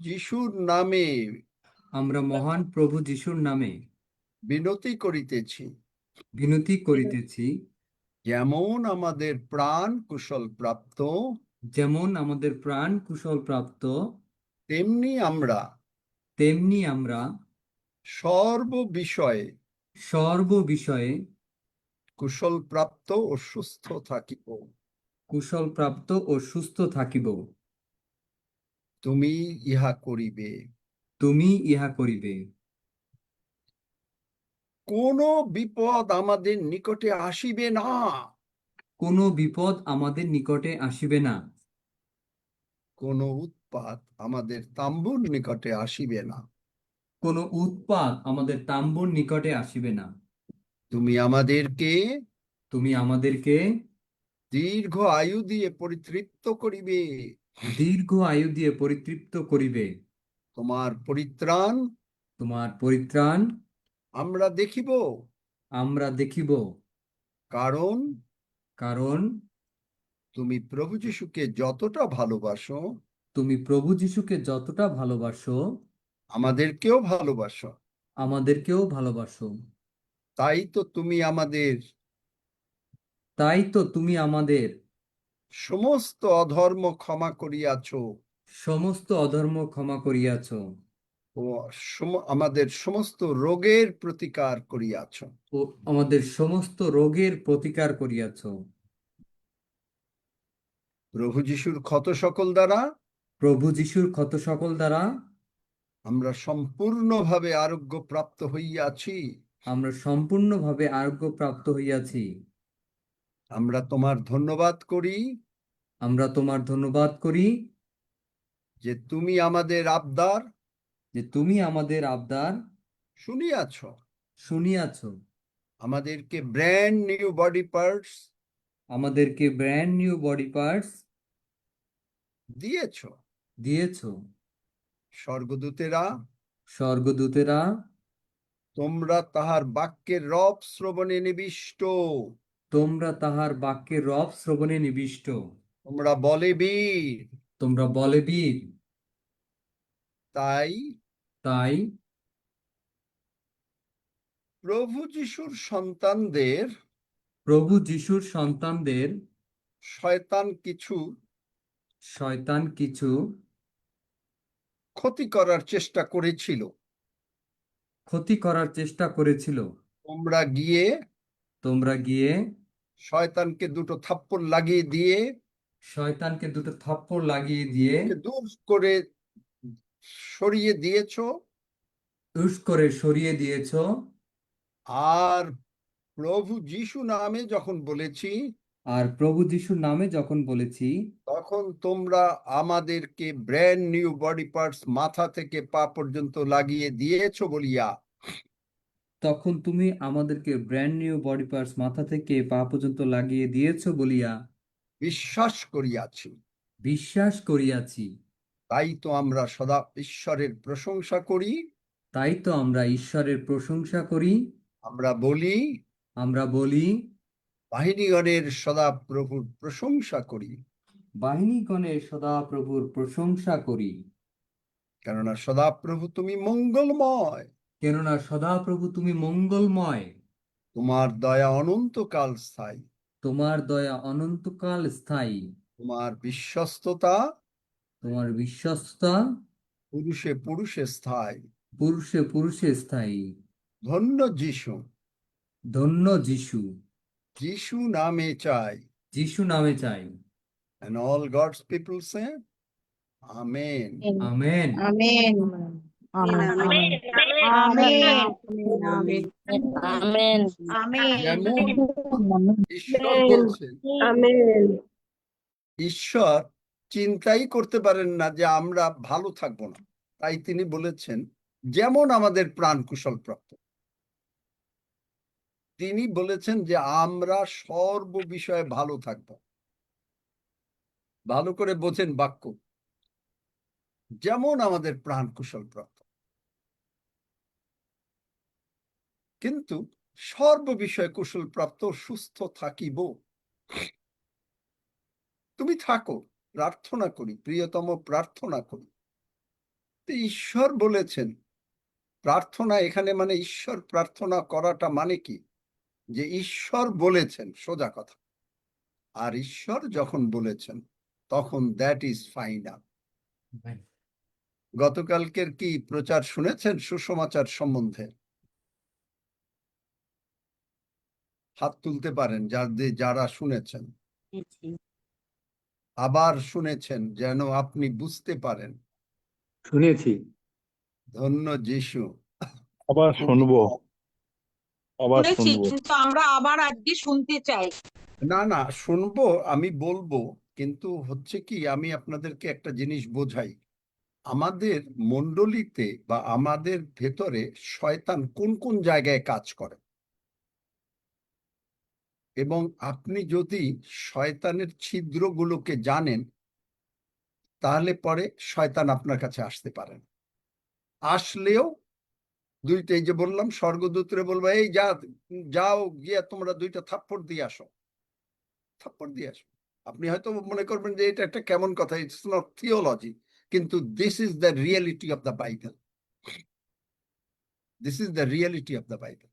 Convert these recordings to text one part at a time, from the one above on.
যিশুর নামে আমরা মহান প্রভু যিশুর নামে বিনতি করিতেছি, বিনতি করিতেছি, যেমন আমাদের প্রাণ কুশল প্রাপ্ত, যেমন আমাদের প্রাণ কুশল প্রাপ্ত, তেমনি আমরা সর্ব বিষয়ে কুশল প্রাপ্ত ও সুস্থ থাকিব। কুশল প্রাপ্ত ও সুস্থ থাকিব। তুমি ইহা করিবে। তুমি ইহা করিবে। কোন বিপদ আমাদের নিকটে আসিবে না। কোনো বিপদ আমাদের নিকটে আসিবে না। কোন উৎপাত আমাদের তাম্বুর নিকটে আসিবে না। কোনো উৎপাত আমাদের তাম্বুর নিকটে আসিবে না। তুমি আমাদেরকে তুমি আমাদেরকে দীর্ঘ আয়ু দিয়ে পরিতৃপ্ত করিবে। দীর্ঘ আয়ু দিয়ে পরিতৃপ্ত করিবে। তোমার পরিত্রাণ তোমার পরিত্রাণ আমরা দেখিব, আমরা দেখিব। কারণ কারণ তুমি প্রভু যীশুকে যতটা ভালোবাসো, তুমি প্রভু যিশুকে যতটা ভালোবাসো, আমাদেরকেও ভালোবাসো। আমাদেরকেও ভালোবাসো। তাই তো তুমি আমাদের সমস্ত অধর্ম ক্ষমা করিয়াছ সমস্ত অধর্ম ক্ষমা করিয়াছ ও আমাদের সমস্ত রোগের প্রতিকার করিয়াছ। ও আমাদের সমস্ত রোগের প্রতিকার করিয়াছ। প্রভু যীশুর ক্ষত সকল দ্বারা প্রভু যিশুর ক্ষত সকল দ্বারা আমরা সম্পূর্ণভাবে আরোগ্য প্রাপ্ত হইয়াছি। আমরা সম্পূর্ণভাবে আরোগ্য প্রাপ্ত হইয়াছি। আমরা তোমার ধন্যবাদ করি আমরা তোমার ধন্যবাদ করি যে তুমি আমাদের আবদার যে তুমি আমাদের আবদার শুনিয়াছ, শুনিয়াছ, আমাদেরকে ব্র্যান্ড নিউ বডি পার্টস আমাদেরকে ব্র্যান্ড নিউ বডি পার্টস দিয়েছ। দিয়েছ। স্বর্গদূতেরা স্বর্গদূতেরা তোমরা তাহার বাক্যের রব শ্রবণে নিবিষ্ট। তোমরা তাহার বাক্যের রব শ্রবণে নিবিষ্ট। তোমরা বলে বীর। তোমরা বলে বীর। তাই তাই প্রভু যিশুর সন্তানদের প্রভু যিশুর সন্তানদের শয়তান কিছু ক্ষতি করার চেষ্টা করেছিল। তোমরা গিয়ে শয়তানকে দুটো থাপ্পড় লাগিয়ে দিয়ে ওকে দূর করে সরিয়ে দিয়েছ। উস করে সরিয়ে দিয়েছ। আর প্রভু যিশু নামে যখন বলেছি, আর প্রভু যিশুর নামে যখন বলেছি, তখন তোমরা আমাদেরকে ব্র্যান্ড নিউ বডি পার্টস মাথা থেকে পা পর্যন্ত লাগিয়ে দিয়েছ বলিয়া তখন তুমি আমাদেরকে ব্র্যান্ড নিউ বডি পার্টস মাথা থেকে পা পর্যন্ত লাগিয়ে দিয়েছ বলিয়া বিশ্বাস করিয়াছি। বিশ্বাস করিয়াছি। তাই তো আমরা সদা ঈশ্বরের প্রশংসা করি। তাই তো আমরা ঈশ্বরের প্রশংসা করি। আমরা বলি বাহিনীগণের সদা প্রভুর প্রশংসা করি, বাহিনীগণের সদা প্রভুর প্রশংসা করি। কেননা সদা প্রভু তুমি মঙ্গলময়। কেননা সদা প্রভু তুমি মঙ্গলময়। তোমার দয়া অনন্তকাল স্থায়ী। তোমার দয়া অনন্তকাল স্থায়ী। তোমার বিশ্বস্ততা পুরুষে পুরুষে স্থায়ী। পুরুষে পুরুষে স্থায়ী। ধন্য যিশু। ধন্য যিশু। যিশু নামে চাই। যিশু নামে চাই। And all God's people say, Amen. Amen. Amen. Amen. Amen. Amen. Amen. Amen. Amen. যেমন ঈশ্বর বলছেন, Amen. ঈশ্বর চিন্তাই করতে পারেন না যে আমরা ভালো থাকবো না। তাই তিনি বলেছেন যেমন আমাদের প্রাণ কুশল প্রাপ্ত, তিনি বলেছেন যে আমরা সর্ব বিষয়ে ভালো থাকবো। ভালো করে বোঝেন বাক্য, যেমন আমাদের প্রাণ কুশল প্রাপ্ত। কিন্তু সর্ব বিষয়ে কুশল প্রাপ্ত সুস্থ থাকিব। তুমি থাকো, প্রার্থনা করি, প্রিয়তম প্রার্থনা করি। তো ঈশ্বর বলেছেন প্রার্থনা, এখানে মানে ঈশ্বর প্রার্থনা করাটা মানে কি, যে ঈশ্বর বলেছেন, সোজা কথা। আর ঈশ্বর যখন বলেছেন তখন দ্যাট ইজ ফাইনাল। গতকালকের কি প্রচার শুনেছেন সুসমাচার সম্বন্ধে? হাত তুলতে পারেন যারা শুনেছেন, আবার শুনেছেন, যেন আপনি বুঝতে পারেন। শুনেছি। ধন্য যিশু। আবার শুনবো, আবার শুনেছি, শুনবো। কিন্তু আমরা আবার আজকে শুনতে চাই। না না, শুনবো, আমি বলবো, কিন্তু হচ্ছে কি, আমি আপনাদেরকে একটা জিনিস বোঝাই। আমাদের মণ্ডলীতে বা আমাদের ভেতরে শয়তান কোন কোন জায়গায় কাজ করে, এবং আপনি যদি শয়তানের ছিদ্রগুলোকে জানেন, তাহলে পরে শয়তান আপনার কাছে আসতে পারেন। আসলেও দুইটাই যে বললাম, স্বর্গদূতরে বলবো, এই যাও গিয়ে তোমরা দুইটা থাপ্পড় দিয়ে আসো, থাপ্পড় দিয়ে আসো। আপনি হয়তো মনে করবেন যে এটা একটা কেমন কথা, ইটস নট থিওলজি, কিন্তু this is the reality of the Bible. This is the reality of the Bible.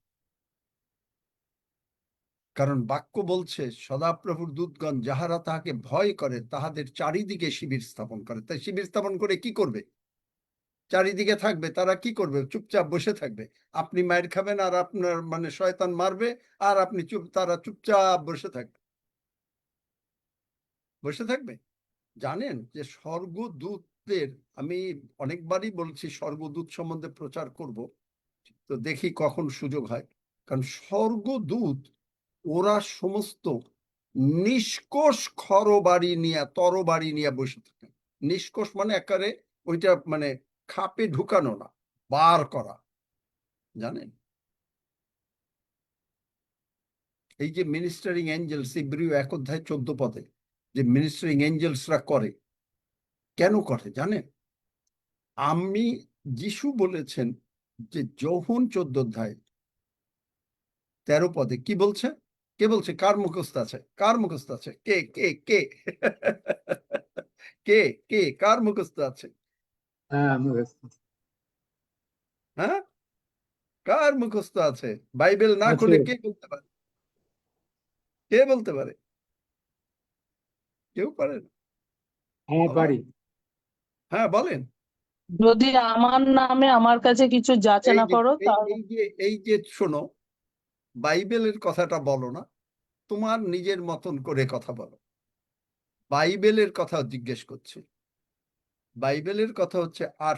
কারণ বাক্য বলছে, সদাপ্রভুর দূতগণ যাহারা তাহাকে ভয় করে তাহাদের চারিদিকে শিবির স্থাপন করে। তাই শিবির স্থাপন করে কি করবে? চারিদিকে থাকবে। তারা কি করবে? চুপচাপ বসে থাকবে। আপনি মায়ের খাবেন আর আপনার মানে শয়তান মারবে, আর আপনি তারা চুপচাপ বসে থাকবে, বসে থাকবে। জানেন যে স্বর্গদূতদের, আমি অনেকবারই বলছি স্বর্গদূত সম্বন্ধে প্রচার করব, তো দেখি কখন সুযোগ হয়। কারণ স্বর্গদূত ওরা সমস্ত নিষ্কোষ তরবারি নিয়ে বসে থাকে। নিষ্কোষ মানে একেবারে ওইটা মানে খাপে ঢুকানো না, বার করা। জানেন এই যে মিনিস্টারিং এঞ্জেলস, ইব্রিয় 1:14 যে মিনিস্টারিং এঞ্জেলসরা করে, কেন করে জানেন? আমি যিশু বলেছেন যে যোহন 14:13 কি বলছে? কে বলছে? কার মুখস্থ আছে? কার মুখস্থ আছে? কে কে কে কে কে কার মুখস্থ আছে? হ্যাঁ, হ্যাঁ, কার মুখস্থ আছে? বাইবেল না আছে। খুলে কে বলতে পারে? কে বলতে পারে? কেউ পারে না। হ্যাঁ, বাবা, পারি। হ্যাঁ বলেন। যদি আমার নামে আমার কাছে কিছু এই যাচনা যে করো এই তাহলে এই যে এই যে শোনো, বাইবেলের কথাটা বলো না, তোমার নিজের মতন করে কথা বলো। বাইবেলের কথা জিজ্ঞেস করছে। বাইবেলের কথা হচ্ছে, আর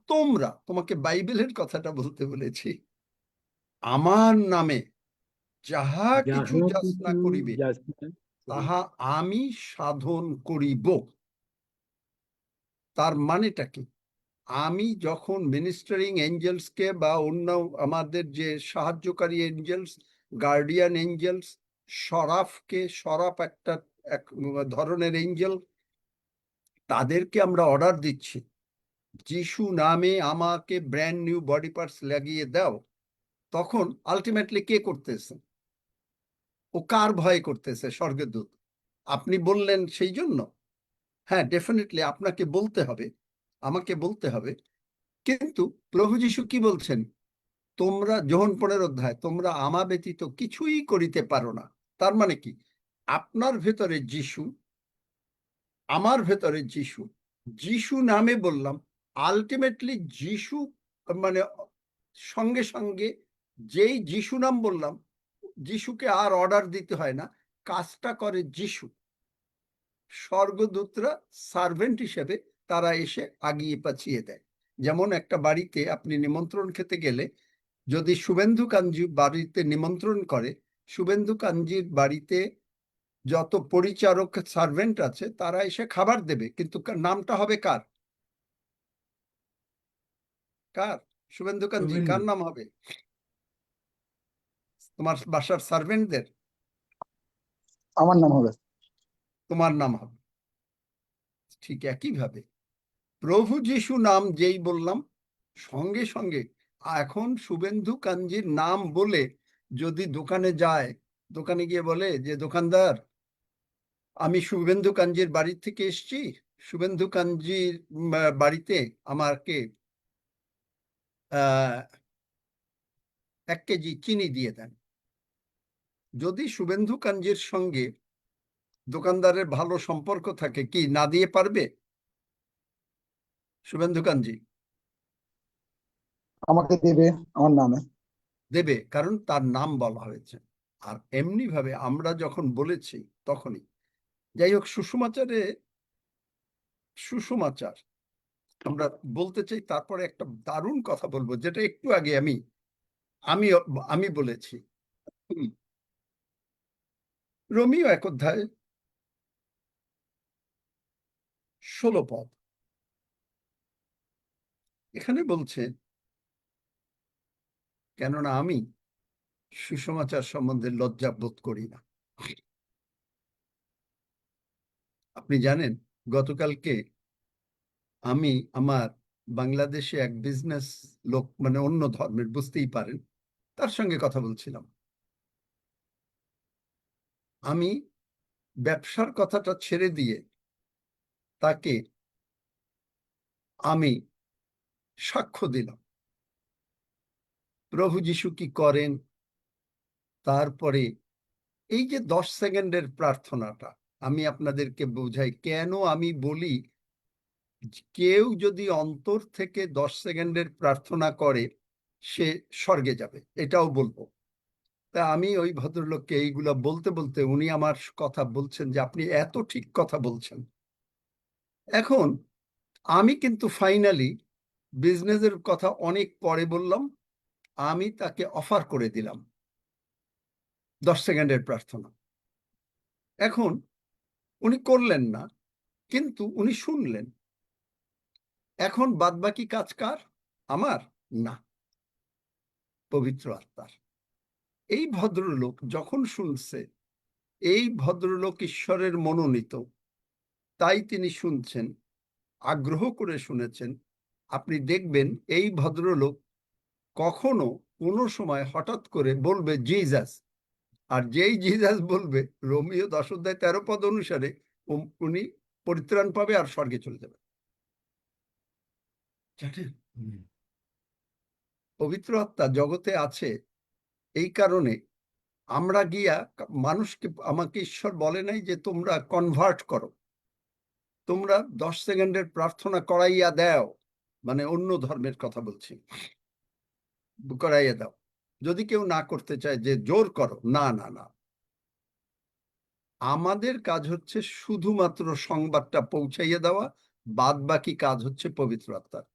তোমরা তোমাকে বাইবেলের কথাটা বলতে বলেছি। আমার নামে যাহা কিছু যাহা যাচনা কিছু করিবে যাচনা তাহা আমি সাধন করিব। তার মানেটা কি? আমি যখন মিনিস্টারিং এঞ্জেলসকে বা অন্য আমাদের যে সাহায্যকারী এঞ্জেলস, গার্ডিয়ান এঞ্জেলস, সরাফ একটা এক ধরনের এঞ্জেল, তাদেরকে আমরা অর্ডার দিচ্ছি, যিশু নামে আমাকে ব্র্যান্ড নিউ বডি পার্টস লাগিয়ে দাও, তখন আলটিমেটলি কে করতেছে? ও কার ভয় করতেছে? স্বর্গদূত। আপনি বললেন সেই জন্য? হ্যাঁ, ডেফিনেটলি আপনাকে বলতে হবে, আমাকে বলতে হবে। কিন্তু প্রভু যিশু কি বলছেন? তোমরা, যোহন 15 তোমরা আমা ব্যতীত কিছুই করিতে পারো না। তার মানে কি? আপনার ভেতরে যিশু, আমার ভেতরে যিশু, যিশু নামে বললাম, আলটিমেটলি যিশু মানে সঙ্গে সঙ্গে যেই যিশু নাম বললাম, যিশুকে আর অর্ডার দিতে হয় না, কাজটা করে যিশু। স্বর্গদূতরা সার্ভেন্ট হিসেবে তারা এসে আগিয়ে পাঠিয়ে দেয়। যেমন একটা বাড়িতে আপনি নিমন্ত্রণ খেতে গেলে, যদি শুভেন্দু কাঞ্জি বাড়িতে নিমন্ত্রণ করে, শুভেন্দু কাঞ্জির বাড়িতে যত পরিচারক সার্ভেন্ট আছে তারা এসে খাবার দেবে, কিন্তু নামটা হবে কার? কার? শুভেন্দু কাঞ্জি কার নাম হবে? তোমার বাসার সার্ভেন্টদের? আমার নাম হবে। তোমার নাম হবে। ঠিক একইভাবে প্রভু যিশু নাম যেই বললাম, সঙ্গে সঙ্গে এখন শুভেন্দু কাঞ্জির নাম বলে যদি দোকানে যায়, দোকানে গিয়ে বলে যে দোকানদার, আমি শুভেন্দু কাঞ্জির বাড়ির থেকে এসছি, শুভেন্দু কাঞ্জির বাড়িতে আমাকে 1 কেজি চিনি দিয়ে দেন। যদি শুভেন্দু কাঞ্জির সঙ্গে দোকানদারের ভালো সম্পর্ক থাকে, কি না দিয়ে পারবে? শুভেন্দু কাঞ্জি আমাকে দেবে আমার নামে। দেবে, কারণ তার নাম বলা হয়েছে। আর এমনি ভাবে আমরা যখন বলেছি তখনই। যাই হোক, সুষমাচার আমরা বলতে চাই। তারপরে একটা দারুণ কথা বলবো, যেটা একটু আগে আমি আমি বলেছি। রোমিও 1 অধ্যায় 16 পদ এখানে বলছে, কেননা আমি সুসমাচার সম্বন্ধে লজ্জা বোধ করি না। আপনি জানেন, গতকালকে আমি আমার বাংলাদেশে এক বিজনেস লোক, মানে অন্য ধর্মের, বুঝতেই পারেন, তার সঙ্গে কথা বলছিলাম। আমি ব্যবসার কথাটা ছেড়ে দিয়ে তাকে আমি সাক্ষ্য দিলাম প্রভু যিশু কি করেন। তারপরে এই যে 10 সেকেন্ডের প্রার্থনাটা আমি আপনাদেরকে বোঝাই, কেন আমি বলি কেউ যদি অন্তর থেকে 10 সেকেন্ডের প্রার্থনা করে সে স্বর্গে যাবে, এটাও বলবো। তা আমি ওই ভদ্রলোককে এইগুলা বলতে বলতে উনি আমার কথা বলছেন যে আপনি এত ঠিক কথা বলছেন। এখন আমি কিন্তু ফাইনালি বিজনেসের কথা অনেক পরে বললাম। আমি তাকে অফার করে দিলাম 10 সেকেন্ডের প্রার্থনা। এখন উনি করলেন না, কিন্তু উনি শুনলেন। এখন বাদবাকি কাজ কার? আমার না, পবিত্র আত্মার। এই ভদ্রলোক যখন শুনছে, এই ভদ্রলোক ঈশ্বরের মনোনীত, তাই তিনি শুনছেন, আগ্রহ করে শুনেছেন। আপনি দেখবেন এই ভদ্রলোক কখনো কোনো সময় হঠাৎ করে বলবে জিজাস, আর যেই জিজাস বলবে রোমিও 10 অধ্যায় 13 পদ অনুসারে উনি পরিত্রাণ পাবে আর স্বর্গে চলে যাবে। জানেন, পবিত্র আত্মা জগতে আছে এই কারণে। আমরা গিয়া মানুষকে, আমাকে ঈশ্বর বলে নাই যে তোমরা কনভার্ট করো, তোমরা 10 সেকেন্ডের প্রার্থনা করাইয়া দাও, মানে অন্য ধর্মের কথা বলছি, করাইয়া দাও। যদি কেউ না করতে চায় যে জোর করো, না না না, আমাদের কাজ হচ্ছে শুধুমাত্র সংবাদটা পৌঁছাইয়া দেওয়া, বাদ বাকি কাজ হচ্ছে পবিত্র আত্মার।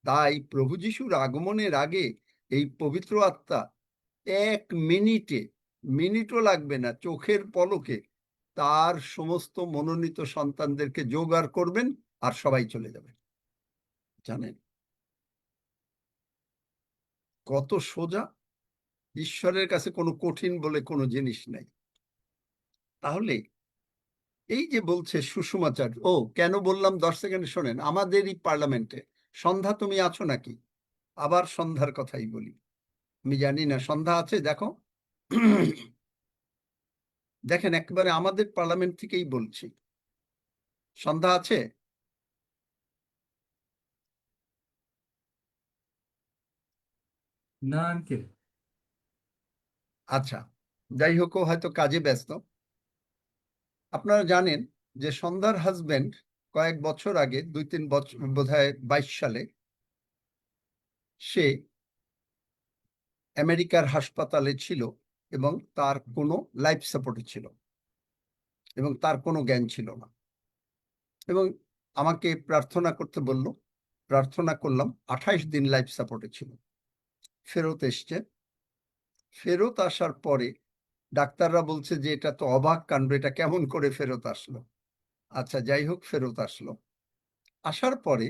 তাই প্রভু যিশুর আগমনের আগে এই পবিত্র আত্মা 1 মিনিটও লাগবে না, চোখের পলকে তার সমস্ত মনোনীত সন্তানদেরকে জোগাড় করবেন আর সবাই চলে যাবে। জানেন কত সোজা! ঈশ্বরের কাছে কোনো কঠিন বলে কোনো জিনিস নাই। তাহলে এই যে বলছে সুষমাচার, কেন বললাম 10 সেকেন্ড শোনেন, আমাদেরই পার্লামেন্টে সন্ধ্যা তুমি আছো নাকি? আবার সন্ধ্যার কথাই বলি। আমি জানি না সন্ধ্যা আছে, দেখো। দেখেন, একেবারে আমাদের পার্লামেন্ট থেকেই বলছি, সন্ধ্যা আছে? না আঙ্কেল। আচ্ছা, যাই হোক, ও হয়তো কাজে ব্যস্ত। আপনারা জানেন যে সন্ধ্যার হাজবেন্ড কয়েক বছর আগে, 2-3 বছর, বোধহয় 22 সালে, সে আমেরিকার হাসপাতালে ছিল এবং তার কোনো লাইফ সাপোর্টে ছিল এবং তার কোনো জ্ঞান ছিল না, এবং আমাকে প্রার্থনা করতে বলল। প্রার্থনা করলাম। 28 দিন লাইফ সাপোর্টে ছিল। ফেরত এসছে। ফেরত আসার পরে ডাক্তাররা বলছে যে এটা তো অবাক কাণ্ড, এটা কেমন করে ফেরত আসলো। আচ্ছা, যাই হোক, ফেরত আসলো। আসার পরে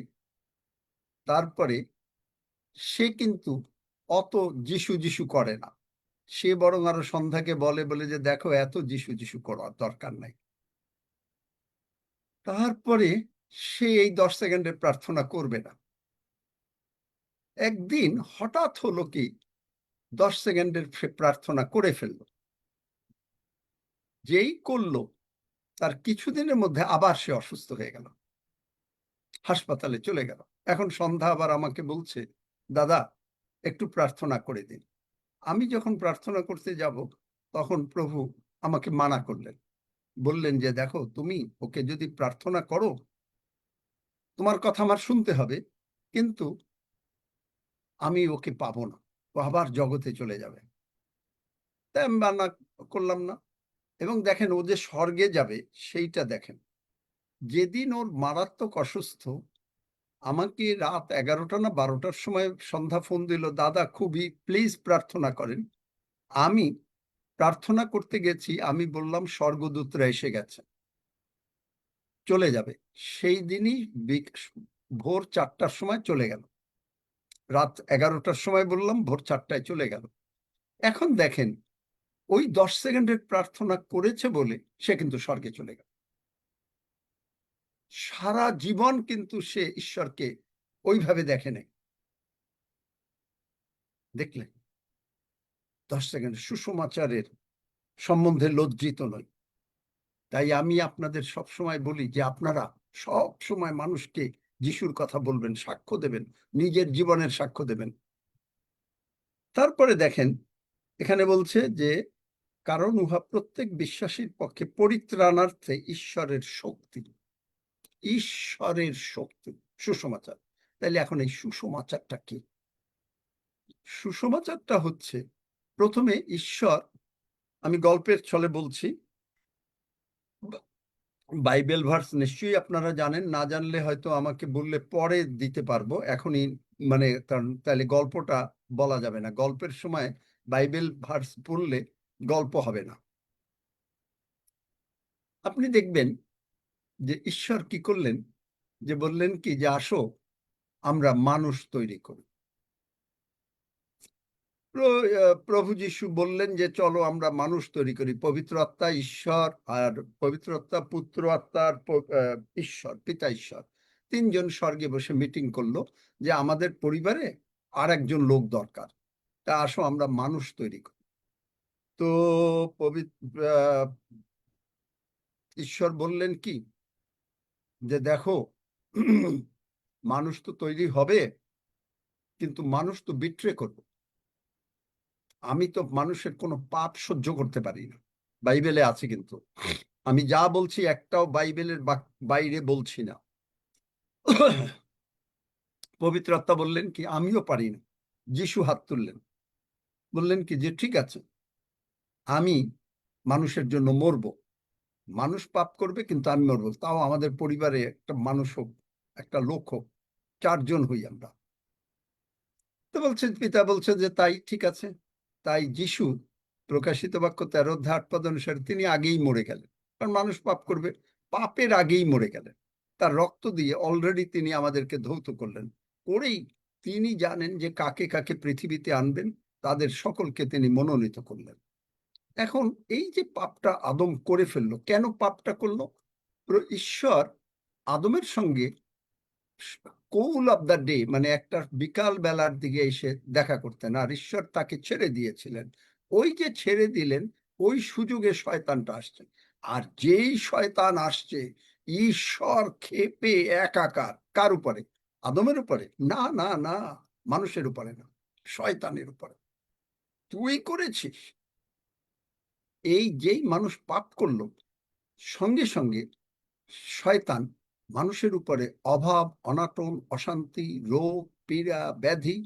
তারপরে সে কিন্তু অত যিশু যিশু করে না। সে বরং আরো সন্ধ্যাকে বলে যে দেখো, এত যিশু যিশু করার দরকার নাই। তারপরে সে এই 10 সেকেন্ডের প্রার্থনা করবে না। একদিন হঠাৎ হলো কি, 10 সেকেন্ডের প্রার্থনা করে ফেললো। যেই করলো, তার কিছুদিনের মধ্যে আবার সে অসুস্থ হয়ে গেল। হাসপাতালে চলে গেল। এখন সন্ধ্যা আবার আমাকে বলছে, দাদা একটু প্রার্থনা করে দিন। আমি যখন প্রার্থনা করতে যাব তখন প্রভু আমাকে মানা করলেন, বললেন যে দেখো, তুমি ওকে যদি প্রার্থনা করো তোমার কথা আমার শুনতে হবে, কিন্তু আমি ওকে পাবো না, ও আবার জগতে চলে যাবে। তাই আমি মানা করলাম না। এবং দেখেন, ও যে স্বর্গে যাবে সেইটা দেখেন। যেদিন ওর মারাত্মক অসুস্থ, আমাকে রাত 11টা না 12টার সময় সন্ধ্যা ফোন দিল, দাদা খুবই প্লিজ প্রার্থনা করেন। আমি প্রার্থনা করতে গেছি, আমি বললাম স্বর্গদূতরা এসে গেছে, চলে যাবে। সেই দিনই ভোর 4টার সময় চলে গেল। রাত 11টার সময় বললাম, ভোর 4টায় চলে গেল। এখন দেখেন, ওই 10 সেকেন্ডের প্রার্থনা করেছে বলে সে কিন্তু স্বর্গে চলে গেল। সারা জীবন কিন্তু সে ঈশ্বরকে ওইভাবে দেখে নেই। দেখলেন, 10 সেকেন্ড সুসমাচারের সম্বন্ধে লজ্জিত নয়। তাই আমি আপনাদের সব সময় বলি যে আপনারা সব সময় মানুষকে যিশুর কথা বলবেন, সাক্ষ্য দেবেন, নিজের জীবনের সাক্ষ্য দেবেন। তারপরে দেখেন, এখানে বলছে যে কারণ উহা প্রত্যেক বিশ্বাসীর পক্ষে পরিত্রাণার্থে ঈশ্বরের শক্তি। ঈশ্বরের শক্তি, সুসমাচার। তাইলে এখন এই সুসমাচারটা কি? সুসমাচারটা হচ্ছে, প্রথমে ঈশ্বর, আমি গল্পের ছলে বলছি, বাইবেল ভার্স নিশ্চয়ই আপনারা জানেন, না জানলে হয়তো আমাকে বললে পরে দিতে পারবো, এখনই মানে তাহলে গল্পটা বলা যাবে না। গল্পের সময় বাইবেল ভার্স পড়লে গল্প হবে না। আপনি দেখবেন যে ঈশ্বর কি করলেন, যে বললেন কি যে আসো আমরা মানুষ তৈরি করি। প্রভু যিশু বললেন যে চলো আমরা মানুষ তৈরি করি। পবিত্র আত্মা ঈশ্বর, আর পবিত্র আত্মা পুত্র আত্মার ঈশ্বর, পিতা ঈশ্বর, তিনজন স্বর্গে বসে মিটিং করলো যে আমাদের পরিবারে আর একজন লোক দরকার, তা আসো আমরা মানুষ তৈরি করি। তো ঈশ্বর বললেন কি যে দেখো, মানুষ তো তৈরি হবে, কিন্তু মানুষ তো বিট্রে করবে। আমি তো মানুষের কোনো পাপ সহ্য করতে পারি না, বাইবেলে আছে, কিন্তু আমি যা বলছি একটাও বাইবেলের বাইরে বলছি না। পবিত্র আত্মা বললেন কি আমিও পারি না। যিশু হাত তুললেন, বললেন কি যে ঠিক আছে, আমি মানুষের জন্য মরবো, মানুষ পাপ করবে কিন্তু আমি মরবো, তাও আমাদের পরিবারে একটা মানুষ হোক, একটা লোক হোক, 4 জন হই আমরা। তো বলছে, পিতা বলছে যে তাই ঠিক আছে। তাই যিশু প্রকাশিত বাক্য 13 অধ্যায় 8 পদ অনুসারে তিনি আগেই মরে গেলেন, কারণ মানুষ পাপ করবে, পাপের আগেই মরে গেলেন। তার রক্ত দিয়ে অলরেডি তিনি আমাদেরকে ধৌত করলেন, করেই তিনি জানেন যে কাকে কাকে পৃথিবীতে আনবেন, তাদের সকলকে তিনি মনোনীত করলেন। এখন এই যে পাপটা আদম করে ফেললো, কেন পাপটা করলো? ঈশ্বর আদমের সঙ্গে কোল অফ দ্য ডে, মানে একটা বিকাল বেলার দিকে এসে দেখা করতেন, আর ঈশ্বর তাকে ছেড়ে দিয়েছিলেন। ওই যে ছেড়ে দিলেন, ওই সুযোগে শয়তানটা আসছে। আর যেই শয়তান আসছে, ঈশ্বর ক্ষেপে একাকার। কার উপরে? আদমের উপরে? না না না, মানুষের উপরে না, শয়তানের উপরে। তুই করেছিস। এই যেই মানুষ পাপ করলো, সঙ্গে সঙ্গে শয়তান মানুষের উপরে অভাব, অনাটন, অশান্তি, রোগ, পীড়া, ব্যাধি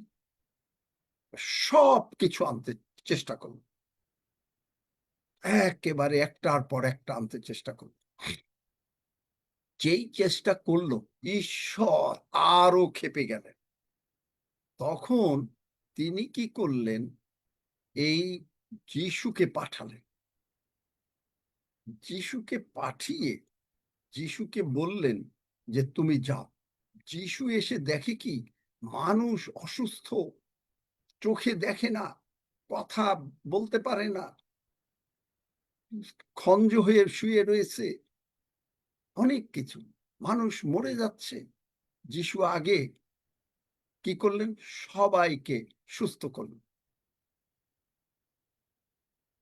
সব কিছু আনতে চেষ্টা করল। একেবারে একটার পর একটা আনতে চেষ্টা করল। যেই চেষ্টা করলো, ঈশ্বর আরো ক্ষেপে গেলেন। তখন তিনি কি করলেন? এই যিশুকে পাঠালেন। যিশুকে পাঠিয়ে যিশুকে বললেন যে তুমি যাও। যিশু এসে দেখে কি, মানুষ অসুস্থ, চোখে দেখে না, কথা বলতে পারে না, খঞ্জ হয়ে শুয়ে রয়েছে, অনেক কিছু, মানুষ মরে যাচ্ছে। যিশু আগে কি করলেন? সবাইকে সুস্থ করলেন।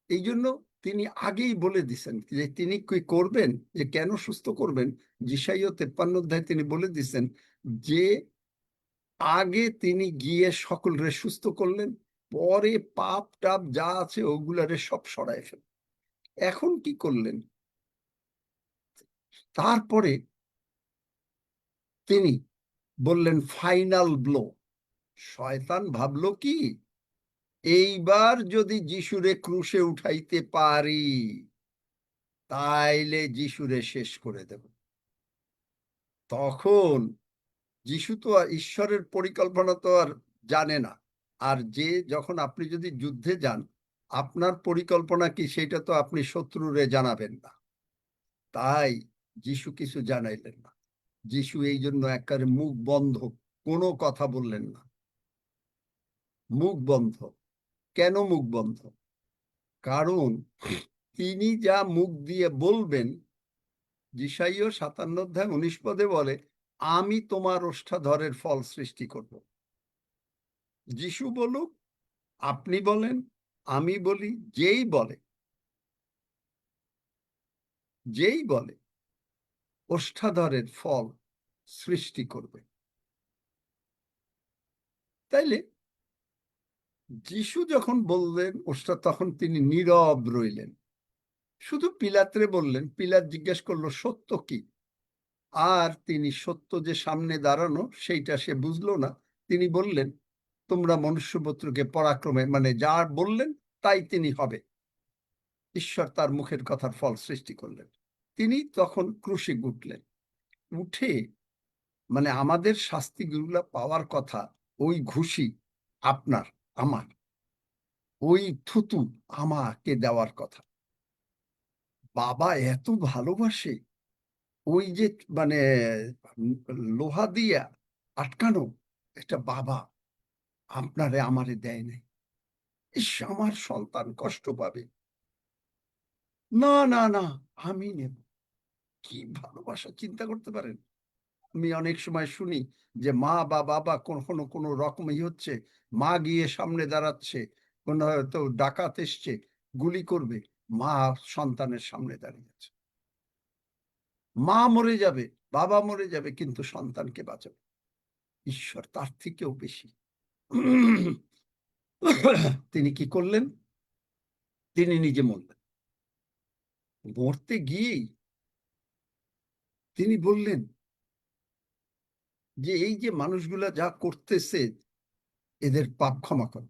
এই জন্য তিনি আগেই বলে দিছেন যে তিনি কি করবেন, যে কেন সুস্থ করবেন। যিশাইয় 53 অধ্যায়ে তিনি বলে দিছেন যে আগে তিনি গিয়ে সকলরে সুস্থ করলেন, পরে পাপ টাপ যা আছে ওগুলারে সব সরায় ফেল। এখন কি করলেন? তারপরে তিনি বললেন ফাইনাল ব্লো। শয়তান ভাবলো কি, এইবার যদি যিশুরে ক্রুশে উঠাইতে পারি তাইলে যিশুরে শেষ করে দেব। তখন যিশু তো আর ঈশ্বরের পরিকল্পনা তো আর জানে না। আর যে যখন আপনি যদি যুদ্ধে যান, আপনার পরিকল্পনা কি সেটা তো আপনি শত্রুরে জানাবেন না। তাই যিশু কিছু জানাইলেন না। যিশু এই জন্য একেবারে মুখ বন্ধ, কোনো কথা বললেন না। মুখ বন্ধ। কেন মুখ বন্ধ? কারণ তিনি যা মুখ দিয়ে বলবেন, যিশাইয় 57 অধ্যায় 19 পদে বলে, আমি তোমার ওষ্ঠাধরের ফল সৃষ্টি করব। যিশু বলুক, আপনি বলেন, আমি বলি, যেই বলে ওষ্ঠাধরের ফল সৃষ্টি করবে। তাইলে যিশু যখন বললেন ওষ্ঠা, তখন তিনি নীরব রইলেন। শুধু পিলাতরে বললেন। পিলাত জিজ্ঞেস করলো সত্য কি, আর তিনি সত্য যে সামনে দাঁড়ানো সেইটা সে বুঝলো না। তিনি বললেন, তোমরা মনুষ্যপুত্রকে পরাক্রমে, মানে যা বললেন তাই তিনি হবে। ঈশ্বর তার মুখের কথার ফল সৃষ্টি করলেন। তিনি তখন ক্রুশে উঠলেন। উঠে মানে আমাদের শাস্তিগুলো পাওয়ার কথা, ওই ঘুষি আপনার আমার, ওই থুতু আমাকে দেওয়ার কথা। বাবা এত ভালোবাসে, ওই যে মানে লোহা দিয়া আটকানো একটা বাবা আপনারে আমারে দেয় নাই। ইস, আমার সন্তান কষ্ট পাবে, না না না, আমি নেব। কি ভালোবাসা, চিন্তা করতে পারেন? আমি অনেক সময় শুনি যে মা বা বাবা কখনো কোনো রকমই হচ্ছে, মা গিয়ে সামনে দাঁড়াচ্ছে, কোনো হয়তো ডাকাত এসছে, গুলি করবে, মা সন্তানের সামনে দাঁড়িয়ে আছে। মা মরে যাবে, বাবা মরে যাবে, কিন্তু সন্তানকে বাঁচাবে। ঈশ্বর তার থেকেও বেশি। তিনি কি করলেন? তিনি নিজে মরলেন। মরতে গিয়েই তিনি বললেন যে এই যে মানুষগুলা যা করতেছে এদের পাপ ক্ষমা কর।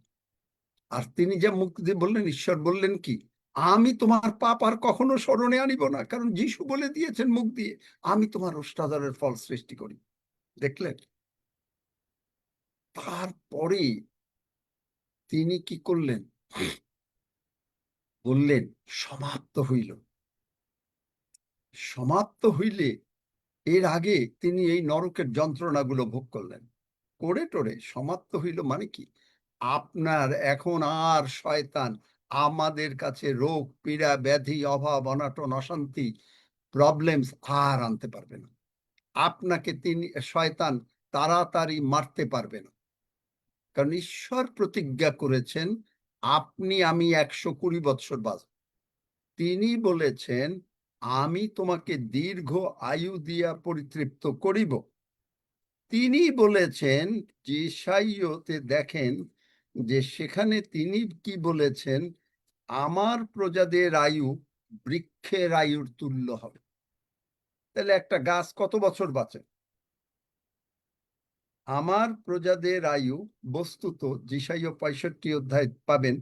আর তিনি যা মুখ দিয়ে বললেন, ঈশ্বর বললেন কি, আমি তোমার পাপ আর কখনো স্মরণে আনিব না। কারণ যিশু বলে দিয়েছেন মুখ দিয়ে, আমি তোমার ওষ্ঠাধরের ফল সৃষ্টি করি। দেখলেন? তারপরে তিনি কি করলেন? বললেন সমাপ্ত হইল। সমাপ্ত হইলে এর আগে তিনি এই নরকের যন্ত্রণাগুলো ভোগ করলেন, করে টোরে সমাপ্ত হইল মানে কি, আপনার এখন আর শয়তান আমাদের কাছে রোগ পীড়া ব্যাধি অভাব অনাটন অশান্তি প্রবলেমস আর আনতে পারবে না। আপনাকে তিনি শয়তান তাড়াতাড়ি মারতে পারবে না। কারণ ঈশ্বর প্রতিজ্ঞা করেছেন আপনি আমি 120 বৎসর বাঁচব। তিনি বলেছেন আমি তোমাকে দীর্ঘ আয়ু দিয়া পরিতৃপ্ত করিব। তিনি বলেছেন যিশাইয়তে দেখেন যে সেখানে তিনি কি বলেছেন, আমার প্রজাদের আয়ু বৃক্ষের আয়ুর তুল্য হবে। তাহলে একটা গাছ কত বছর বাঁচে? আমার প্রজাদের আয়ু, বস্তুত যিশাইয় 65 অধ্যায় পাবেন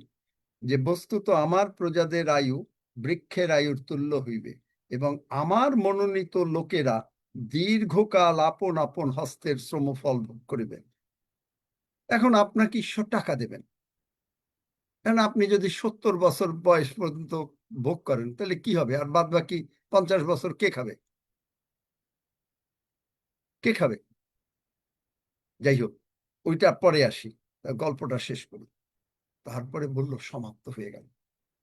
যে বস্তুত আমার প্রজাদের আয়ু বৃক্ষের আয়ুর তুল্য হইবে, এবং আমার মনোনীত লোকেরা দীর্ঘকাল আপন আপন হস্তের শ্রমফল ভোগ করিবে। এখন আপনাকে ঈশ্বর টাকা দেবেন, কারণ আপনি যদি 70 বছর বয়স পর্যন্ত ভোগ করেন তাহলে কি হবে? আর বাদ বাকি 50 বছর কে খাবে? কে খাবে? যাই হোক, ওইটা পরে আসি, গল্পটা শেষ করি। তারপরে বলল সমাপ্ত হয়ে গেল।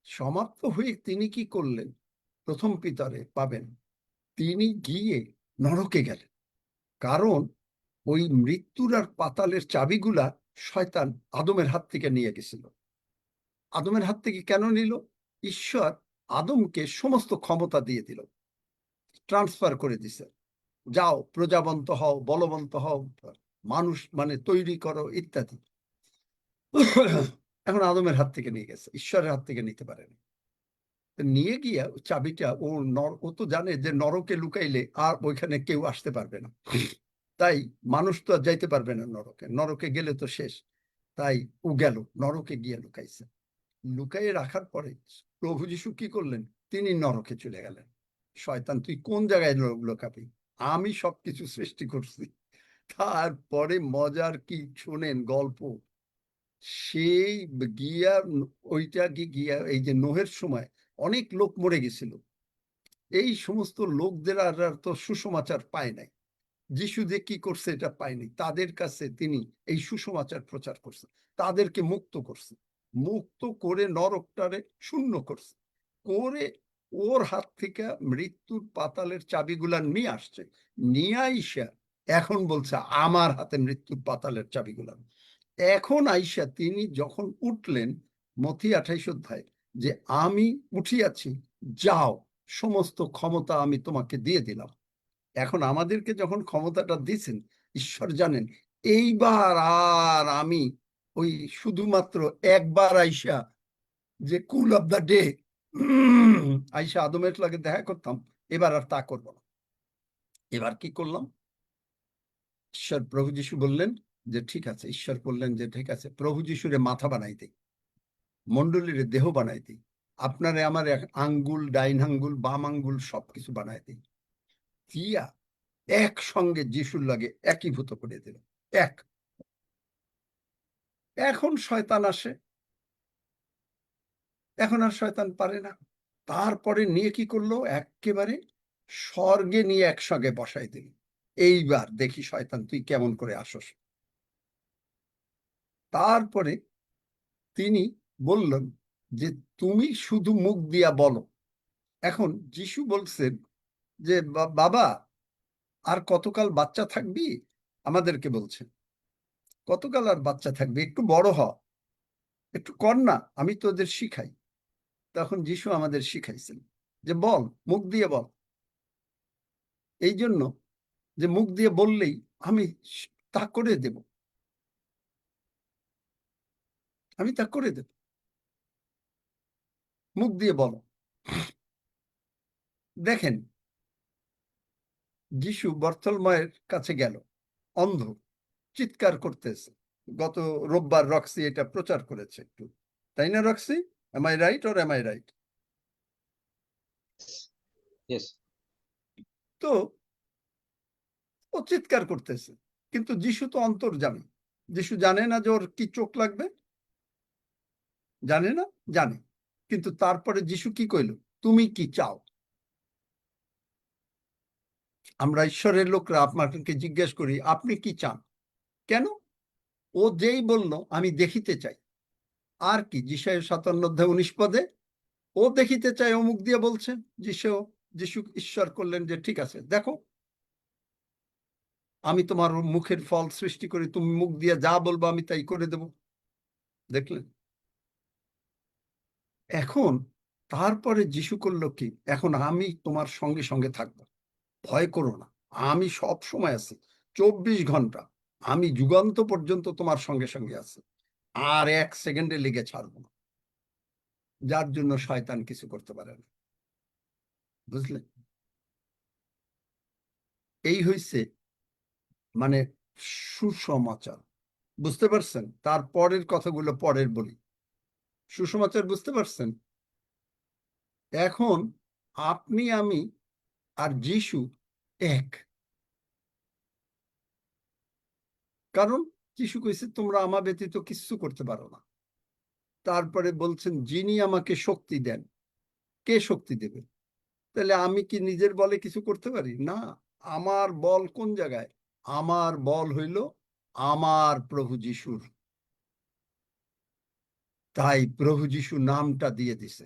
সমাপ্ত হয়ে তিনি কি করলেন? প্রথম পিতরে পাবেন তিনি গিয়ে নরকে গেলেন। কারণ ওই মৃত্যুর আর পাতালের চাবিগুলা শয়তান আদমের হাত থেকে নিয়ে গেছিল। আদমের হাত থেকে কেন নিল? ঈশ্বর আদমকে সমস্ত ক্ষমতা দিয়ে দিল, ট্রান্সফার করে দিছে, যাও প্রজাবন্ত হও, বলবন্ত হও, মানুষ মানে তৈরি করো ইত্যাদি। এখন আদমের হাত থেকে নিয়ে গেছে, ঈশ্বরের হাত থেকে নিতে পারেনি। নিয়ে গিয়ে চাবিটা ও তো জানে যে নরকে লুকাইলে আর ওইখানে কেউ আসতে পারবে না, তাই মানুষ তো আর যাইতে পারবে না নরকে, নরকে গেলে তো শেষ। তাই ও গেল নরকে গিয়ে লুকাইছে। লুকাইয়ে রাখার পরে প্রভু যিশু কি করলেন, তিনি নরকে চলে গেলেন। শয়তান তুই কোন জায়গায় লুকাবি, আমি সবকিছু সৃষ্টি করছি। তারপরে মজার কি শোনেন গল্প, সেই গিয়া ওইটা গিয়া এই যে নোহের সময় অনেক লোক মরে গেছিল, এই সমস্ত লোকদের আর তো সুসমাচার পায় নাই, যিশু যে কি করছে এটা পায়নি, তাদের কাছে তিনি এই সুসমাচার প্রচার করছে, তাদেরকে মুক্ত করছে, মুক্ত করে নরকটারে শূন্য করছে, করে ওর হাত থেকে মৃত্যুর পাতালের চাবিগুলা নিয়ে আসছে, নিয়ে আইসা এখন বলছে আমার হাতে মৃত্যুর পাতালের চাবিগুলা। এখন আইসা তিনি যখন উঠলেন মথি 28 অধ্যায়, যে আমি উঠিয়াছি, যাও সমস্ত ক্ষমতা আমি তোমাকে দিয়ে দিলাম। এখন আমাদেরকে যখন ক্ষমতাটা দিচ্ছেন ঈশ্বর জানেন, এইবার আর আমি ওই শুধুমাত্র একবার আইসা যে কুল অফ দ্য ডে আইসা আদমের লাগে দেখা করতাম, এবার আর তা করব না। এবার কি করলাম, ঈশ্বর প্রভু যিশু বললেন যে ঠিক আছে, ঈশ্বর বললেন যে ঠিক আছে, প্রভু যিশুরে মাথা বানাই দিই, মন্ডলীর দেহ বানাই দিই, আপনারে আমার আঙ্গুল, ডাইন আঙ্গুল, বাম আঙ্গুল সবকিছু বানাই দিই, দিয়া একসঙ্গে যিশুর লাগে একীভূত করে দিল, এক। এখন শয়তান আসে, এখন আর শয়তান পারে না। তারপরে নিয়ে কি করলো, একেবারে স্বর্গে নিয়ে একসঙ্গে বসাই দিল। এইবার দেখি শয়তান তুই কেমন করে আসস। তারপরে তিনি বললেন যে তুমি শুধু মুখ দিয়া বলো। এখন যিশু বলছেন যে বাবা আর কতকাল বাচ্চা থাকবি, আমাদেরকে বলছেন কতকাল আর বাচ্চা থাকবি, একটু বড় হ, একটু কর না, আমি তোদের শিখাই। তখন যিশু আমাদের শিখাইছেন যে বল, মুখ দিয়ে বল, এই জন্য যে মুখ দিয়ে বললেই আমি তা করে দেব, আমি তা করে দেব, মুখ দিয়ে বলো। দেখেন যিশু বর্থলময়ের কাছে গেল, অন্ধ, চিৎকার করতেছে। গত রোববার রক্সি এটা প্রচার করেছে একটু, তাই না Roxy? Am I right or am I right? তো ও চিৎকার করতেছে, কিন্তু যিশু তো অন্তর্যামী, যিশু জানে না যে ওর কি চোখ লাগবে, জানে না, জানে। কিন্তু তারপরে যিশু কি কইল, তুমি কি চাও? আমরা ঈশ্বরের লোকরা আপনাকে জিজ্ঞেস করি আপনি কি চান, কেন? ও যেই বলল আমি দেখিতে চাই, আর কি, যিশায় 57 অধ্যায় 19 পদে ও দেখিতে চাই, ও মুখ দিয়ে বলছে। যিশু ঈশ্বর করলেন যে ঠিক আছে, দেখো আমি তোমার মুখের ফল সৃষ্টি করি, তুমি মুখ দিয়ে যা বলবো আমি তাই করে দেব। দেখলেন? এখন তারপরে যিশু করলো কি, এখন আমি তোমার সঙ্গে সঙ্গে থাকবো, ভয় করো না, আমি সব সময় আছি, 24 ঘন্টা, আমি যুগান্ত পর্যন্ত তোমার সঙ্গে সঙ্গে আছি, আর 1 সেকেন্ডে লেগে ছাড়বো না, যার জন্য শয়তান কিছু করতে পারে না। বুঝলেন? এই হইছে মানে সুসমাচার। বুঝতে পারছেন? তার পরের কথাগুলো পরের বলি। সুসমাচার বুঝতে পারছেন? এখন আপনি, আমি আর যিশু এক। কারণ যিশু কইছে তোমরা আমার ব্যতীত কিছু করতে পারো না। তারপরে বলছেন যিনি আমাকে শক্তি দেন, কে শক্তি দেবে? তাহলে আমি কি নিজের বলে কিছু করতে পারি? না, আমার বল কোন জায়গায়? আমার বল হইল আমার প্রভু যিশুর। তাই প্রভু যিশু নামটা দিয়ে দিছে।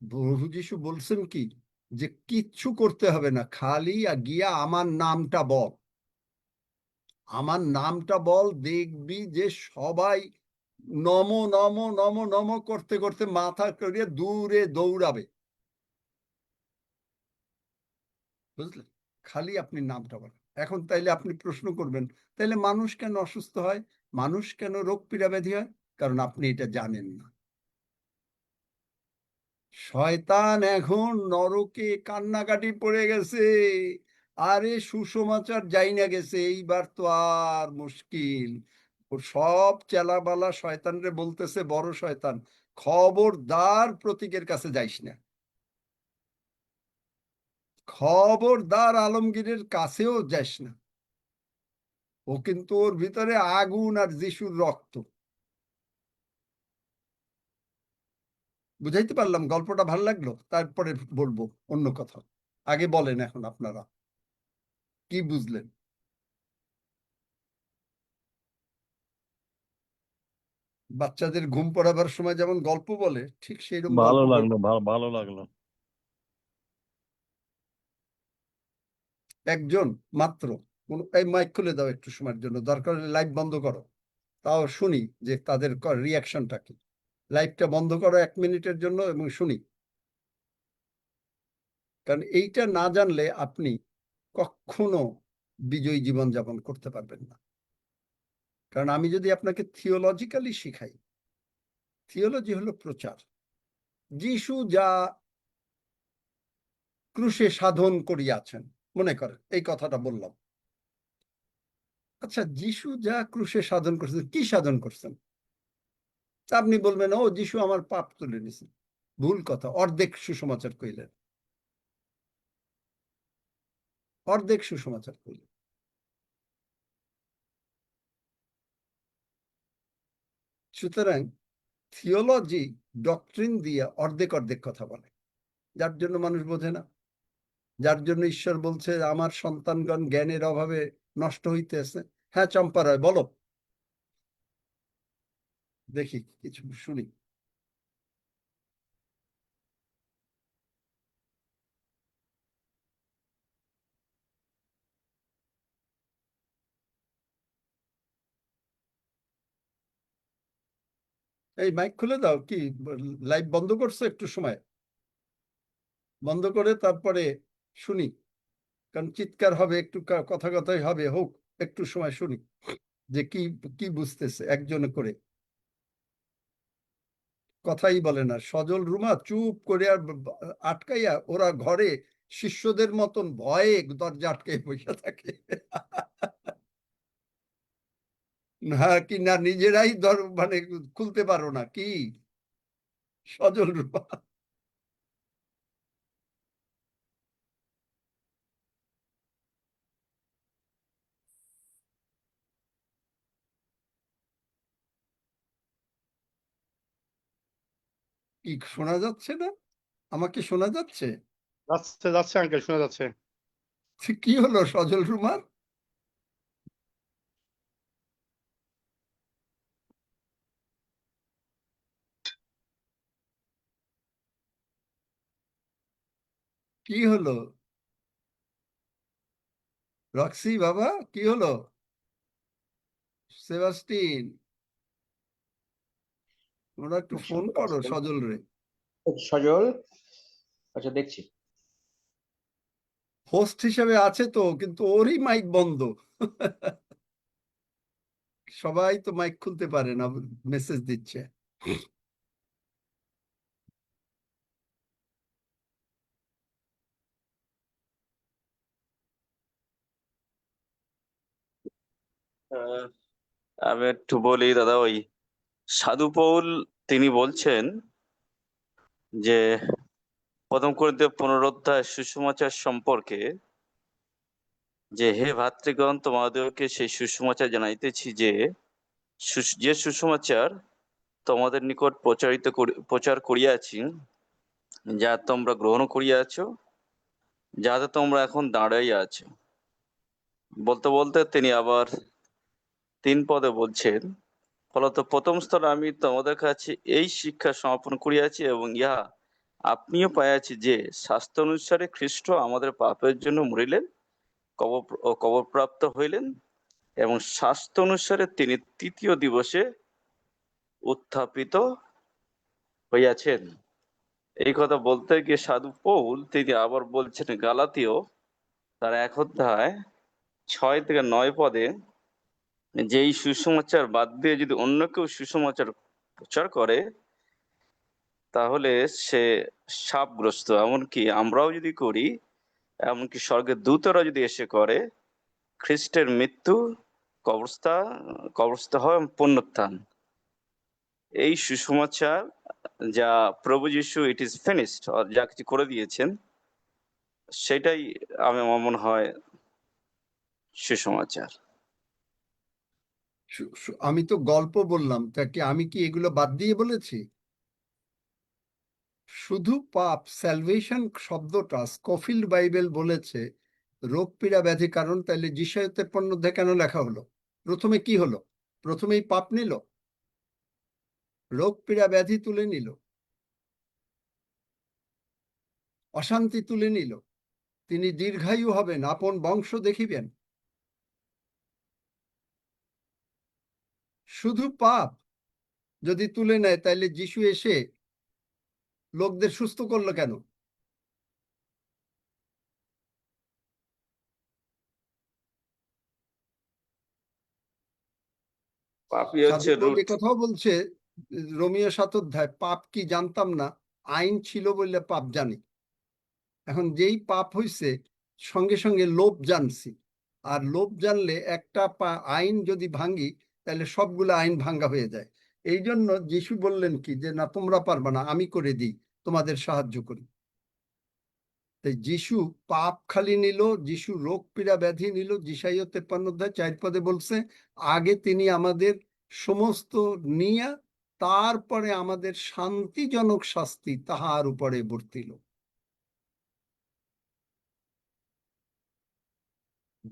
প্রভু যিশু বলছেন কি, যে কিচ্ছু করতে হবে না, খালি গিয়া আমার নামটা বল, আমার নামটা বল, দেখবি যে সবাই নম নম নম নম করতে করতে মাথা করিয়ে দূরে দৌড়াবে। বুঝলেন? খালি আপনি নামটা বলেন। এখন তাইলে আপনি প্রশ্ন করবেন, তাইলে মানুষ কেন অসুস্থ হয়, মানুষ কেন রোগ পীড়া ব্যাধি হয়? কারণ আপনি এটা জানেন না। শয়তান এখন নরকে কান্নাকাটি পড়ে গেছে, আরে সুসমাচার যাই না গেছে, এইবার তো আর মুশকিল। ও সব চেলাবালা শয়তানরে বলতেছে, বড় শয়তান, খবরদার প্রতীকের কাছে যাইস না, খবরদার আলমগীরের কাছেও যাস না, ও কিন্তু ওর ভিতরে আগুন আর যিশুর রক্ত। বুঝাইতে পারলাম? গল্পটা ভালো লাগলো? তারপরে বলবো অন্য কথা। আগে বলেন এখন আপনারা কি বুঝলেন? বাচ্চাদের ঘুম পড়াবার সময় যেমন গল্প বলে, ঠিক সেইরকম ভালো গল্প লাগলো, ভালো লাগলো। একজন মাত্র। এই মাইক খুলে দাও একটু সময়ের জন্য, দরকার হলে লাইভ বন্ধ করো, তাও শুনি যে তাদের রিয়াকশনটা কি। লাইভটা বন্ধ করো 1 মিনিটের জন্য এবং শুনি। কারণ এইটা না জানলে আপনি কখনো বিজয়ী জীবন যাপন করতে পারবেন না। কারণ আমি যদি আপনাকে থিওলজিক্যালি শিখাই, থিওলজি হলো প্রচার। যিশু যা ক্রুশে সাধন করিয়াছেন, মনে করেন এই কথাটা বললাম। আচ্ছা, যিশু যা ক্রুশে সাধন করছেন, কি সাধন করছেন? তা আপনি বলবেন, ও যিশু আমার পাপ তুলে নিয়েছেন। ভুল কথা, অর্ধেক সুসমাচার কইলেন, অর্ধেক সুসমাচার কইলেন। সুতরাং থিওলজি ডক্ট্রিন দিয়ে অর্ধেক অর্ধেক কথা বলে, যার জন্য মানুষ বোঝে না, যার জন্য ঈশ্বর বলছে আমার সন্তানগণ জ্ঞানের অভাবে নষ্ট হইতেছে। হ্যাঁ চম্পা রায়, বলো, দেখি কিছু শুনি। এই মাইক খুলে দাও, কি লাইভ বন্ধ করছো? একটু সময় বন্ধ করে তারপরে শুনি, কারণ চিৎকার হবে, একটু কথা কথাই হবে, হোক, একটু সময় শুনি যে কি কি বুঝতেছে একজন করে। কথাই বলে না, সজল রুমা চুপ করে আর আটকাইয়া ওরা ঘরে শিষ্যদের মতন ভয়ে দরজা আটকাই বসে থাকে। না কি না নিজেরাই মানে খুলতে পারো না কি সজল রুমা? কি শোনা যাচ্ছে না? আমাকে শোনা যাচ্ছে? যাচ্ছে যাচ্ছে আঙ্কেল, শোনা যাচ্ছে। কি হলো সজল রুমার? কি হলো রক্সি বাবা, কি হলো? সেবাস্টিন, তোমরা একটু ফোন করো সজল রে। সজল, আচ্ছা দেখছি। হোস্ট হিসেবে আছে তো, কিন্তু ওরই মাইক বন্ধ। সবাই তো মাইক খুলতে পারে না, মেসেজ দিচ্ছে। আহ, আমি একটু বলি দাদা, ওই সাধু পৌল তিনি বলছেন যে 1 করিন্থীয় 15 অধ্যায় সুসমাচার সম্পর্কে, যে হে ভাতৃগণ, তোমাদেরকে সেই সুসমাচার জানাইতেছি যে যে সুসমাচার তোমাদের নিকট প্রচার করিয়াছি, যা তোমরা গ্রহণ করিয়াছ, যাতে তোমরা এখন দাঁড়াইয়া আছো। বলতে বলতে তিনি আবার 3 পদে বলছেন, ফলত প্রথম স্তরে আমি তোমাদের কাছে এই শিক্ষা সমাপন করিয়াছি এবং ইহা আপনিও পাইয়াছি যে শাস্ত্র অনুসারে খ্রিস্ট আমাদের পাপের জন্য মরিলেন, কবরপ্রাপ্ত হইলেন এবং শাস্ত্র অনুসারে তিনি 3য় দিবসে উত্থাপিত হইয়াছেন। এই কথা বলতে গিয়ে সাধু পৌল তিনি আবার বলছেন গালাতীয় তার 1 অধ্যায় 6 থেকে 9 পদে যেই সুসমাচার বাদ দিয়ে যদি অন্য কেউ সুসমাচার প্রচার করে তাহলে সে শাপগ্রস্ত। এমনকি আমরাও যদি করি, এমনকি স্বর্গের দূতরা যদি এসে করে, খ্রিস্টের মৃত্যু, কবরস্থ হওয়া এবং পুনরুত্থান, এই সুসমাচার যা প্রভু যীশু ইট ইজ ফিনিশড যা কিছু করে দিয়েছেন, সেটাই আমার মনে হয় সুসমাচার। আমি তো গল্প বললাম, তা কি আমি কি এগুলো বাদ দিয়ে বলেছি? শুধু পাপ, স্যালভেশন শব্দটা স্কোফিল্ড বাইবেল বলেছে রোগ পীড়া ব্যাধি কারণ, তাইলে যিশায় 53 অধ্যায় কেন লেখা হলো? প্রথমে কি হলো? প্রথমেই পাপ নিল, রোগ পীড়া ব্যাধি তুলে নিল, অশান্তি তুলে নিল, তিনি দীর্ঘায়ু হবেন, আপন বংশ দেখিবেন। শুধু পাপ যদি তুলে নেয় তাইলে যিশু এসে লোকদের সুস্থ করলো কেন? পাপই হচ্ছে সাধু রুট। কথাও বলছে রোমিও 7 অধ্যায়, পাপ কি জানতাম না, আইন ছিল বললে পাপ জানি। এখন যেই পাপ হইছে সঙ্গে সঙ্গে লোভ জানছি, আর লোভ জানলে একটা আইন যদি ভাঙি তাহলে সবগুলো আইন ভাঙ্গা হয়ে যায়। এই জন্য যিশু বললেন কি, যে না তোমরা পারবা না, আমি করে দিই, তোমাদের সাহায্য করি। তাই যিশু পাপ খালি নিল, যিশু রোগ পীড়া ব্যাধি নিল। যিশাইয়া 53 অধ্যায় 4 পদে বলছে আগে তিনি আমাদের সমস্ত নিয়া তারপরে আমাদের শান্তিজনক শাস্তি তাহার উপরে বর্তিল।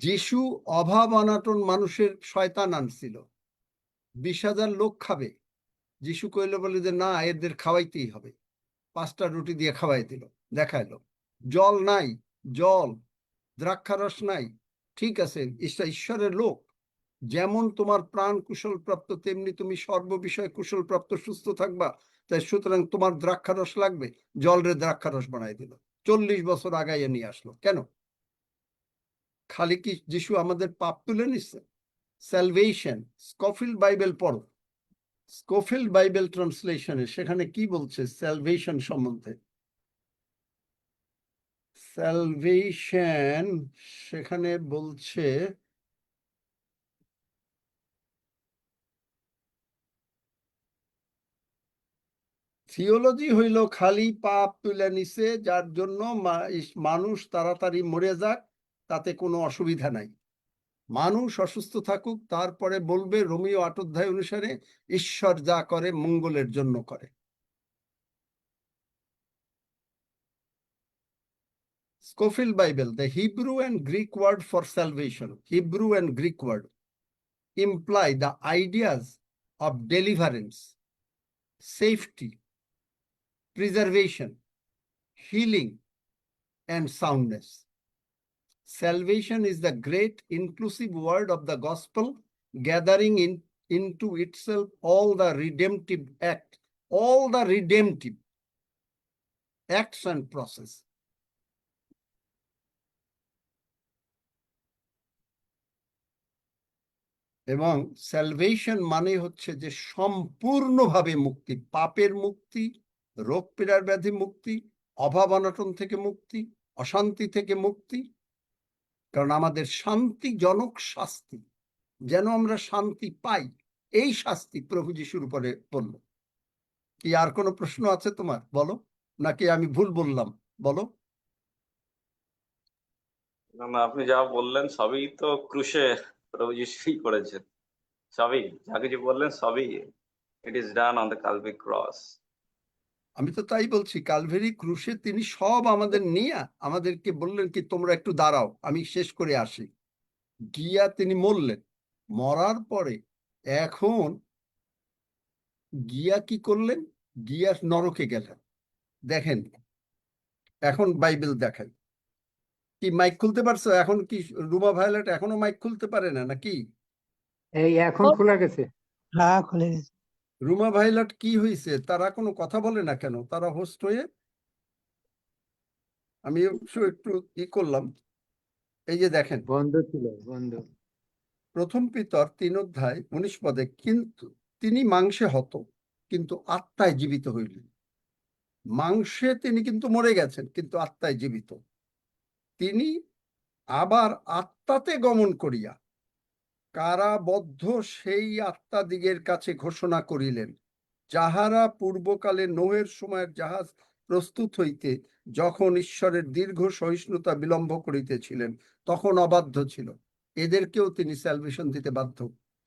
যিশু অভাব অনাটন মানুষের শয়তান আনছিল, 20,000 লোক খাবে, যিশু কইল বলে যে না এদের খাওয়াইতেই হবে, 5টা রুটি দিয়ে খাওয়াই দিল, দেখাইলো। জল নাই, জল, দ্রাক্ষারস নাই, ঠিক আছে, ঈশ্বরের লোক, যেমন তোমার প্রাণ কুশল প্রাপ্ত তেমনি তুমি সর্ববিষয়ে কুশল প্রাপ্ত সুস্থ থাকবা, তাই সুতরাং তোমার দ্রাক্ষারস লাগবে, জলরে দ্রাক্ষারস বানাই দিল। 40 বছর আগাইয়ে নিয়ে আসলো কেন? খালি কি যিশু আমাদের পাপ তুলে নিচ্ছে? স্যালভেশন, স্কোফিল্ড বাইবেল পড়ো, স্কোফিল্ড বাইবেল ট্রান্সলেশনে সেখানে কি বলছে স্যালভেশন সম্বন্ধে? স্যালভেশন সেখানে বলছে থিওলজি হইল খালি পাপ তুলে নিছে, যার জন্য মানুষ তাড়াতাড়ি মরে যাক, তাতে কোনো অসুবিধা নাই। মানুষ অসুস্থ থাকুক, তারপরে বলবে রোমিও 8 অধ্যায় অনুসারে ঈশ্বর যা করে মঙ্গলের জন্য করে। Scofield Bible, the Hebrew and Greek word for salvation, Hebrew and Greek word, imply the ideas of deliverance, safety, preservation, healing, and soundness. Salvation is the great inclusive word of the gospel, gathering into itself all the redemptive acts and process. এবং salvation মানে হচ্ছে যে সম্পূর্ণভাবে মুক্তি, পাপের মুক্তি, রোগ পীড়ার ব্যাধি মুক্তি, অভাব অনটন থেকে মুক্তি, অশান্তি থেকে মুক্তি। কারণ আমাদের শান্তিজনক শাস্তি, যেন আমরা শান্তি পাই, এই শাস্তি প্রভু যিশুর উপরে পড়ল। কি আর কোনো প্রশ্ন আছে তোমার? বলো, নাকি আমি ভুল বললাম? বলো। না, আপনি যা বললেন সবই তো ক্রুশে প্রভু যিশুই করেছেন। সবই যা কিছু বললেন সবই it is done on the Kalvari cross. আমি তো তাই বলছি, কালভেরি ক্রুশে তিনি সব আমাদের নিয়ে আমাদেরকে বললেন কি তোমরা একটু দাঁড়াও, আমি শেষ করে আসি। গিয়া তিনি মরলেন, মরার পরে এখন গিয়া কি করলেন? গিয়া নরকে গেলেন। দেখেন এখন বাইবেল দেখাই, কি মাইক খুলতে পারছো? এখন কি রুমা ভায়োলেট এখনো মাইক খুলতে পারে না নাকি? এই এখন খোলা গেছে। হ্যাঁ, খুলে গেছে। রুমা ভায়োলেট কি হয়েছে? তারা কোনো কথা বলে না কেন? তারা হোস্ট হয়ে, আমি একটু ই করলাম, এই যে দেখেন, বন্ধ ছিল, বন্ধ। প্রথম পিতর 3 অধ্যায় 19 পদে, কিন্তু তিনি মাংসে হত কিন্তু আত্মায় জীবিত হইলেন। মাংসে তিনি কিন্তু মরে গেছেন, কিন্তু আত্মায় জীবিত। তিনি আবার আত্মাতে গমন করিয়া কারাবদ্ধ সেই আত্মাদিগের কাছে ঘোষণা করিলেন, যাহারা পূর্বকালে নোহের সময়ের জাহাজ প্রস্তুত হইতে যখন ঈশ্বরের দীর্ঘ সহিষ্ণুতা বিলম্ব করিতেছিলেন তখন অবাধ্য ছিল, এদেরকেও তিনি স্যালভেশন দিতে বাধ্য,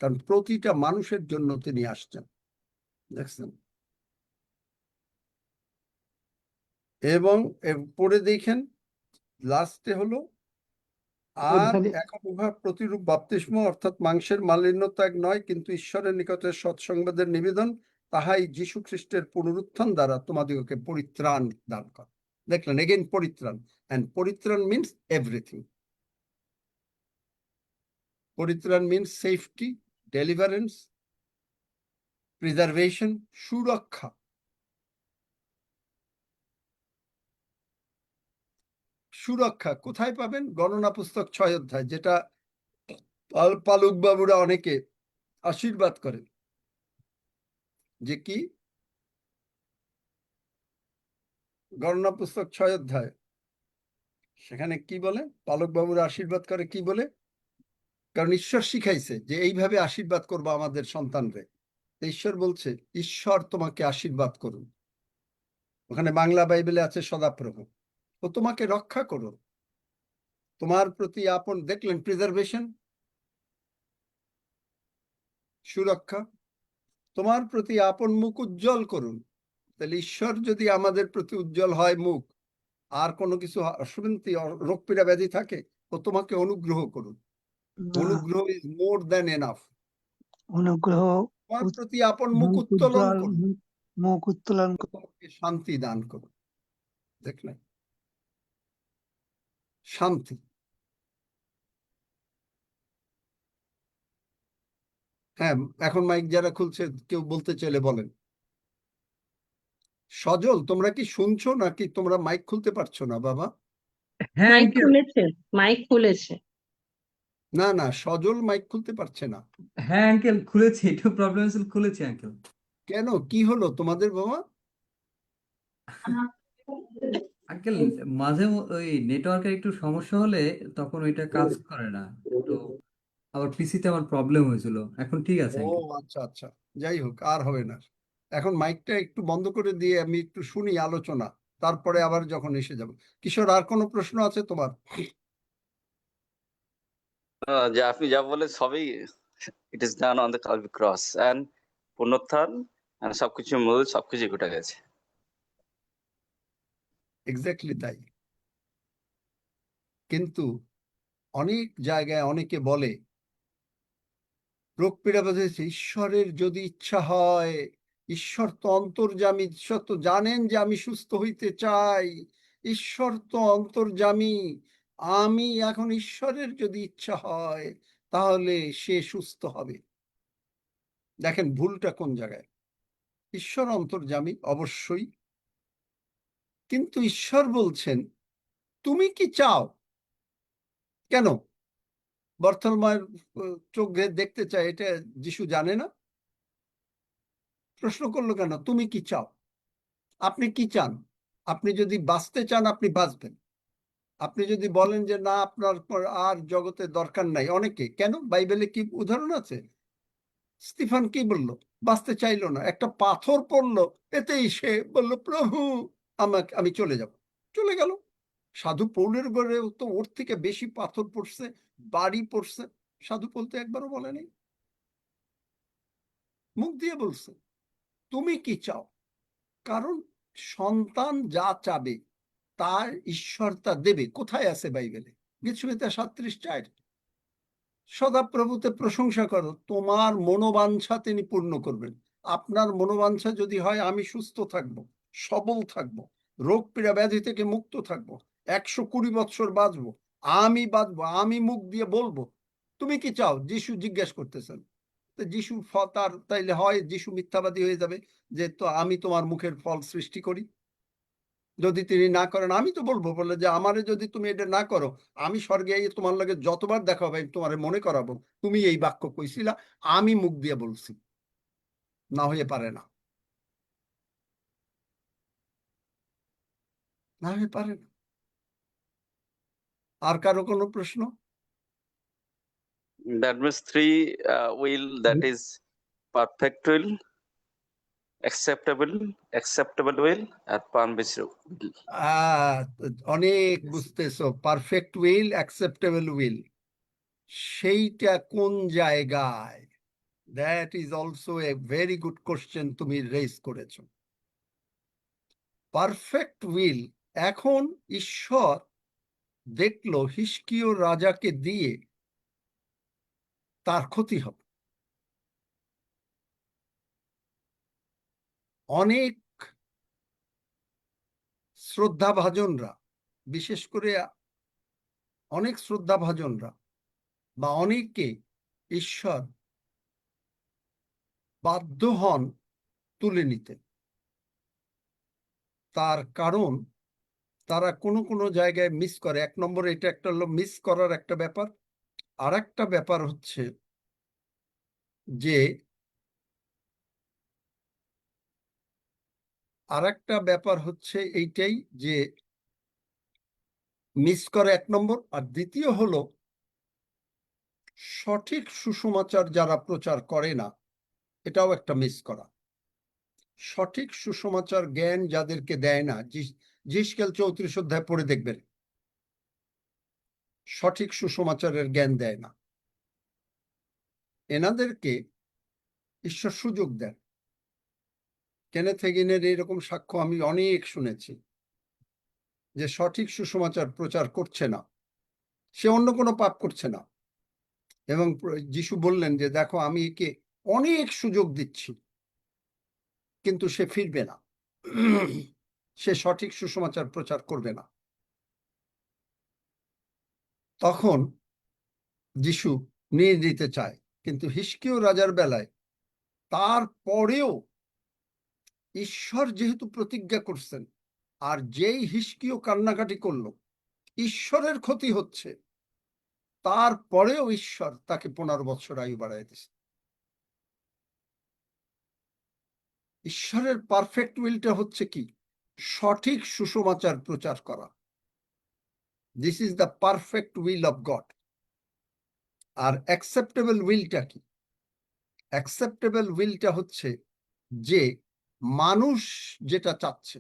কারণ প্রতিটা মানুষের জন্য তিনি আসছেন। দেখছেন? এবং পরে দেখেন লাস্টে হলো, আর ওইখানে এখন উহা প্রতিরূপ বাপ্তিস্ম, অর্থাৎ মাংসের মালিন্য ত্যাগ নয়, কিন্তু ঈশ্বরের নিকটে সৎসংবাদের নিবেদন, তাহাই যীশু খ্রিস্টের পুনরুত্থান দ্বারা তোমাদিগকে পরিত্রাণ দান করে। দেখলেন, এগেইন পরিত্রাণ, এন্ড পরিত্রাণ মিনস এভরিথিং। পরিত্রাণ মিনস সেফটি, ডেলিভারেন্স, প্রিজার্ভেশন, সুরক্ষা। সুরক্ষা কোথায় পাবেন? গণনা পুস্তক 6 অধ্যায়, যেটা পালুক বাবুরা অনেকে আশীর্বাদ করেন, যে কি গণনা পুস্তক 6 অধ্যায়, সেখানে কি বলে? পালক বাবুরা আশীর্বাদ করে কি বলে? কারণ ঈশ্বর শিখাইছে যে এইভাবে আশীর্বাদ করবো আমাদের সন্তানরে। ঈশ্বর বলছে, ঈশ্বর তোমাকে আশীর্বাদ করুন। ওখানে বাংলা বাইবেলে আছে সদাপ্রভু, ও তোমাকে রক্ষা করুন, তোমার প্রতি আপন, দেখলেন প্রিজার্ভেশন, সুরক্ষা, তোমার প্রতি আপন মুখ উজ্জ্বল করুন। তাহলে ঈশ্বর যদি আমাদের প্রতি উজ্জ্বল হয় মুখ, আর কোনো কিছু অশুভন্তি রোগ পীড়া ব্যাধি থাকে, ও তোমাকে অনুগ্রহ করুন। অনুগ্রহ ইজ মোর দ্যান এনাফ। অনুগ্রহ তোমার প্রতি আপন মুখ উত্তোলন করুন, মুখ উত্তোলন তোমাকে শান্তি দান করুন। দেখলেন, শান্তি। হ্যাঁ, এখন মাইক যারা খুলছে কেউ বলতে চাইলে বলেন। সজল, তোমরা কি শুনছো নাকি তোমরা মাইক খুলতে পারছো না বাবা? হ্যাঁ মাইক আঙ্কেল, খুলেছে, মাইক খুলেছে। না না, সজল মাইক খুলতে পারছে না। হ্যাঁ আঙ্কেল খুলেছি, একটু প্রবলেম হয়েছিল, খুলেছি আঙ্কেল। কেন, কি হলো তোমাদের বাবা? আঙ্কেল মাঝে ওই নেটওয়ার্কের একটু সমস্যা হলে তখন ওইটা কাজ করে না তো, আবার পিসিতে আমার প্রবলেম হয়েছিল, এখন ঠিক আছে ও আঙ্কেল। আচ্ছা আচ্ছা, যাই হোক, আর হবে না। এখন মাইকটা একটু বন্ধ করে দিয়ে আমি একটু শুনি আলোচনা, তারপরে আবার যখন এসে যাব। কিশোর, আর কোনো প্রশ্ন আছে তোমার? যে আপনি যা বলে সবই it is done on the Calvary cross and পুনরুত্থান and সবকিছুর মধ্যে সবকিছু ঘটে গেছে। এক্স্যাক্টলি তাই। কিন্তু অনেক জায়গায় অনেকে বলে, রোগ পীড়া বেঁধেছে, ঈশ্বরের যদি ইচ্ছা হয়, ঈশ্বর তো অন্তর্যামী, ঈশ্বর তো জানেন যে আমি সুস্থ হইতে চাই, ঈশ্বর তো অন্তর্যামী, আমি এখন ঈশ্বরের যদি ইচ্ছা হয় তাহলে সে সুস্থ হবে। দেখেন ভুলটা কোন জায়গায়। ঈশ্বর অন্তর্যামী অবশ্যই, কিন্তু ঈশ্বর বলছেন তুমি কি চাও? কেন বর্থলময়ের চোখ দেখতে চায়, এটা যিশু জানে না? প্রশ্ন করলো কেন? তুমি কি চাও? আপনি কি চান? আপনি যদি বাঁচতে চান আপনি বাঁচবেন। আপনি যদি বলেন যে না, আপনার আর জগতে দরকার নাই, অনেকে, কেন বাইবেলে কি উদাহরণ আছে? স্টিফান কি বললো? বাঁচতে চাইলো না, একটা পাথর পড়লো, এতেই সে বলল প্রভু আমি চলে যাব, চলে গেল। সাধু পৌলের ঘরে তো ওর থেকে বেশি পাথর পড়ছে, বাড়ি পড়ছে, সাধু পৌল তো একবারও বলেনি, মুখ দিয়ে বলছে তুমি কি চাও। কারণ সন্তান যা চাবে তার ঈশ্বর তা দেবে। কোথায় আছে বাইবেলে? গীতসংহিতা 37:4, সদাপ্রভুতে প্রশংসা করো, তোমার মনোবাঞ্ছা তিনি পূর্ণ করবেন। আপনার মনোবাঞ্ছা যদি হয় আমি সুস্থ থাকবো, সবল থাকবো, রোগ পীড়া ব্যাধি থেকে মুক্ত থাকবো, 120 বৎসর বাঁচবো, আমি বাঁচবো, আমি মুখ দিয়ে বলবো, তুমি কি চাও? যিশু জিজ্ঞেস করতেছেন। তো যিশু তার তাইলে হয় যিশু মিথ্যাবাদী হয়ে যাবে যে তো আমি তোমার মুখের ফল সৃষ্টি করি। যদি তিনি না করেন আমি তো বলবো, বলে যে আমারে যদি তুমি এটা না করো, আমি স্বর্গে গিয়ে তোমার লগে যতবার দেখা হবে আমি তোমারে মনে করাবো তুমি এই বাক্য কইছিলা, আমি মুখ দিয়ে বলছি, না হয়ে পারে না, না হয়ে পারে না। আর কারো কোনো প্রশ্ন? That means three will, that is perfect will, acceptable will, R permissive will. আহ, অনেক বুঝতেছো। পারফেক্ট উইল, অ্যাকসেপ্টেবল উইল, সেইটা কোন জায়গায়? That is also a very good question তুমি রেজ করেছো। পারফেক্ট উইল, এখন ঈশ্বর দেখলো হিস্কিয় রাজাকে দিয়ে তার ক্ষতি হবে। অনেক শ্রদ্ধাভাজনরা, বিশেষ করে অনেক শ্রদ্ধাভাজনরা বা অনেকে ঈশ্বর বাধ্য হন তুলে নিতে। তার কারণ তারা কোনো কোনো জায়গায় মিস করে। এক নম্বরে এটা একটা হলো মিস করার একটা ব্যাপার। আর একটা ব্যাপার হচ্ছে যে এইটাই যে মিস করে এক নম্বর। আর দ্বিতীয় হলো সঠিক সুসমাচার যারা প্রচার করে না, এটাও একটা মিস করা। সঠিক সুসমাচার জ্ঞান যাদেরকে দেয় না, জিসকেল 34 অধ্যায় পড়ে দেখবেন, সঠিক সুসমাচারের জ্ঞান দেয় না, এনাদেরকে ঈশ্বর সুযোগ দেন। কেনেথ হেগিনের এরকম সাক্ষ্য আমি অনেক শুনেছি, যে সঠিক সুসমাচার প্রচার করছে না, সে অন্য কোনো পাপ করছে না, এবং যিশু বললেন যে দেখো আমি একে অনেক সুযোগ দিচ্ছি, কিন্তু সে ফিরবে না, সে সঠিক সুসমাচার প্রচার করবে না। তখন যিশু নিয়ে নিতে চায়, কিন্তু হিস্কিয় রাজার বেলায় তারপরেও ঈশ্বর যেহেতু প্রতিজ্ঞা করছেন, আর যেই হিস্কিয় কান্নাকাটি করলো ঈশ্বরের ক্ষতি হচ্ছে, তারপরেও ঈশ্বর তাকে 15 বছর আয়ু বাড়াই দিয়েছে। ঈশ্বরের পারফেক্ট উইলটা হচ্ছে কি? সঠিক সুসমাচার প্রচার করা। This is the perfect will of God. আর অ্যাকসেপ্টেবল উইলটা কি? অ্যাকসেপ্টেবল উইলটা হচ্ছে যে মানুষ যেটা চাচ্ছে,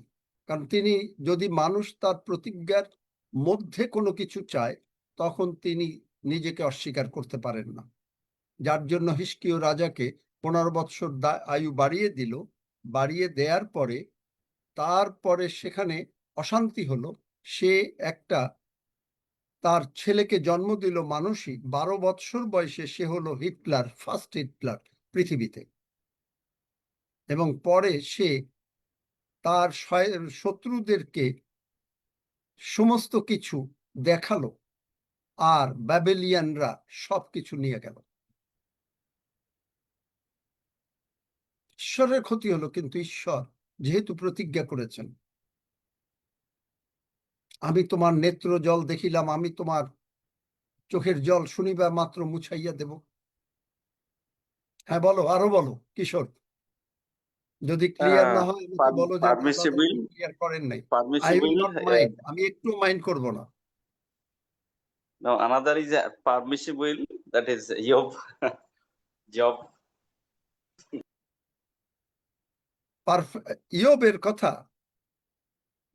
কারণ তিনি যদি মানুষ তার প্রতিজ্ঞার মধ্যে কোনো কিছু চায়, তখন তিনি নিজেকে অস্বীকার করতে পারেন না। যার জন্য হিস্কিয় রাজাকে 15 বৎসর আয়ু বাড়িয়ে দিল। বাড়িয়ে দেওয়ার পরে তারপরে সেখানে অশান্তি হলো। সে একটা তার ছেলেকে জন্ম দিল মানুষই, 12 বৎসর বয়সে সে হলো হিটলার, ফার্স্ট হিটলার পৃথিবীতে। এবং পরে সে তার শত্রুদেরকে সমস্ত কিছু দেখালো, আর ব্যাবিলিয়ানরা সবকিছু নিয়ে গেল। ঈশ্বরের ক্ষতি হলো, কিন্তু ঈশ্বর যেহেতু প্রতিজ্ঞা করেছেন, আমি তোমার নেত্র জল দেখিলাম, আমি তোমার চোখের জল শুনিবা মাত্র মুছাইয়া দেব। হ্যাঁ বলো, আরো বলো কিশোর, যদি ক্লিয়ার না হয় আমাকে বলো যে Permissible, ক্লিয়ার করেন নাই। I will permissible. Not mind, আমি একটু মাইন্ড করব না। Now another is a permissible, that is Job. Job. ইয়োবের কথা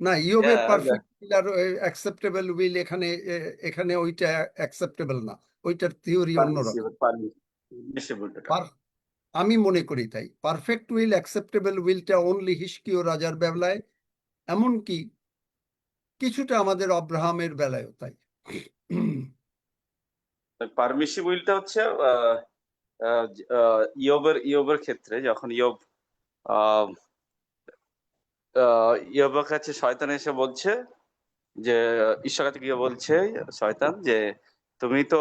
না, ইয়োবের Yeah, পারফেক্ট উইল আর অ্যাকসেপ্টেবল উইল এখানে ওইটা অ্যাকসেপ্টেবল না, ওইটার থিওরি অন্যরকম। permissible. আমি মনে করি তাই। পারফেক্ট উইল, অ্যাকসেপ্টেবল উইলটা অনলি হিস্কিয় রাজার বেলায়, এমনকি কিছুটা আমাদের আব্রাহামের বেলায়ও তাই। পারমিসিবলটা হচ্ছে ইয়োবের ক্ষেত্রে, যখন ইয়োবের কাছে শয়তান এসে বলছে যে, ঈশ্বর কাছে গিয়ে বলছে শয়তান যে তুমি তো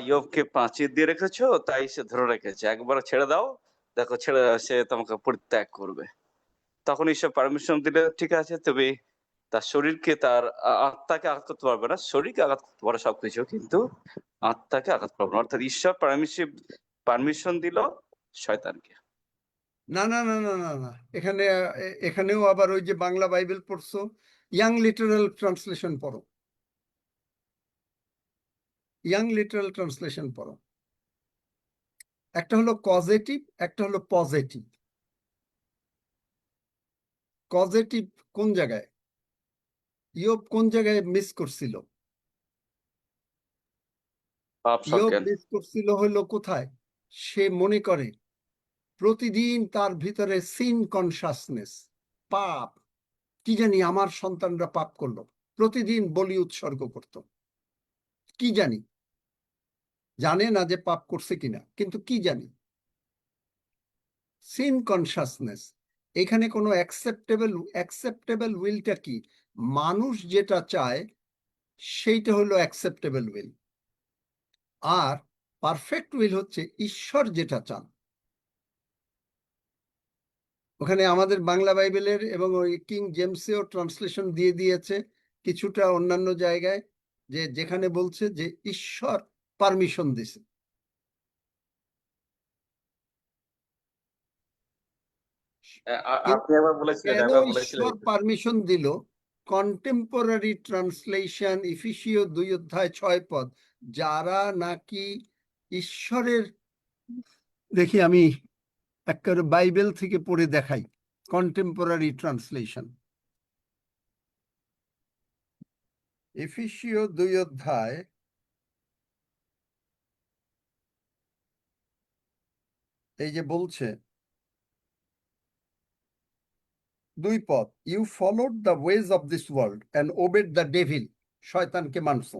ইয়োবকে প্রাচীর দিয়ে রেখেছো, তাই সে ধরে রেখেছে, একবার ছেড়ে দাও, দেখো সে তোমাকে পরিত্যাগ করবে। তখন ঈশ্বর পারমিশন দিলে ঠিক আছে, তবে তার শরীরকে, তার আত্মাকে আঘাত করতে পারবে না। শরীরকে আঘাত করতে পারে সবকিছু, কিন্তু আত্মাকে আঘাত করবে না। অর্থাৎ ঈশ্বর পারমিশন দিল শয়তানকে। না না না না না না, এখানেও আবার ওই যে বাংলা বাইবেল পড়ছো, ইয়াং লিটারাল ট্রান্সলেশন পড়ো, ইয়াং লিটারাল ট্রান্সলেশন পড়ো। একটা হলো কজেটিভ, একটা হলো পজিটিভ। কজেটিভ কোন জায়গায়, ইয়োব কোন জায়গায় মিস করছিল? পাপ ইয়োব সজ্ঞান। মিস করছিল হলো কোথায়? সে মনে করে প্রতিদিন তার ভিতরে সিন কনসাসনেস, পাপ, কি জানি আমার সন্তানরা পাপ করলো, প্রতিদিন বলি উৎসর্গ করত, কি জানি, জানে না যে পাপ করছে কিনা, কিন্তু কি জানি, সিন কনসাসনেস। এখানে কোনো অ্যাকসেপ্টেবল উইলটা কি? মানুষ যেটা চায় সেইটা হলো অ্যাকসেপ্টেবল উইল, আর পারফেক্ট উইল হচ্ছে ঈশ্বর যেটা চান। ওখানে আমাদের বাংলা বাইবেলের এবং ওই কিং জেমসেও ট্রান্সলেশন দিয়ে দিয়েছে কিছুটা অন্যান্য জায়গায়, যে যেখানে বলছে যে ঈশ্বর পারমিশন দিছে। আপনি একবার বলেছিলেন, কেন একবার বলেছিলেন। ঈশ্বর পারমিশন দিল? কন্টেম্পোরারি ট্রান্সলেশন ইফিসীয় 2 অধ্যায় 6 পদ, যারা নাকি ঈশ্বরের, দেখি আমি একেবারে বাইবেল থেকে পড়ে দেখাই, কন্টেম্পোরারি ট্রান্সলেশন এফেসীয় 2 অধ্যায় এই যে বলছে 2 পদ, you followed the ways of this world and obeyed the devil, শয়তানকে মানছো,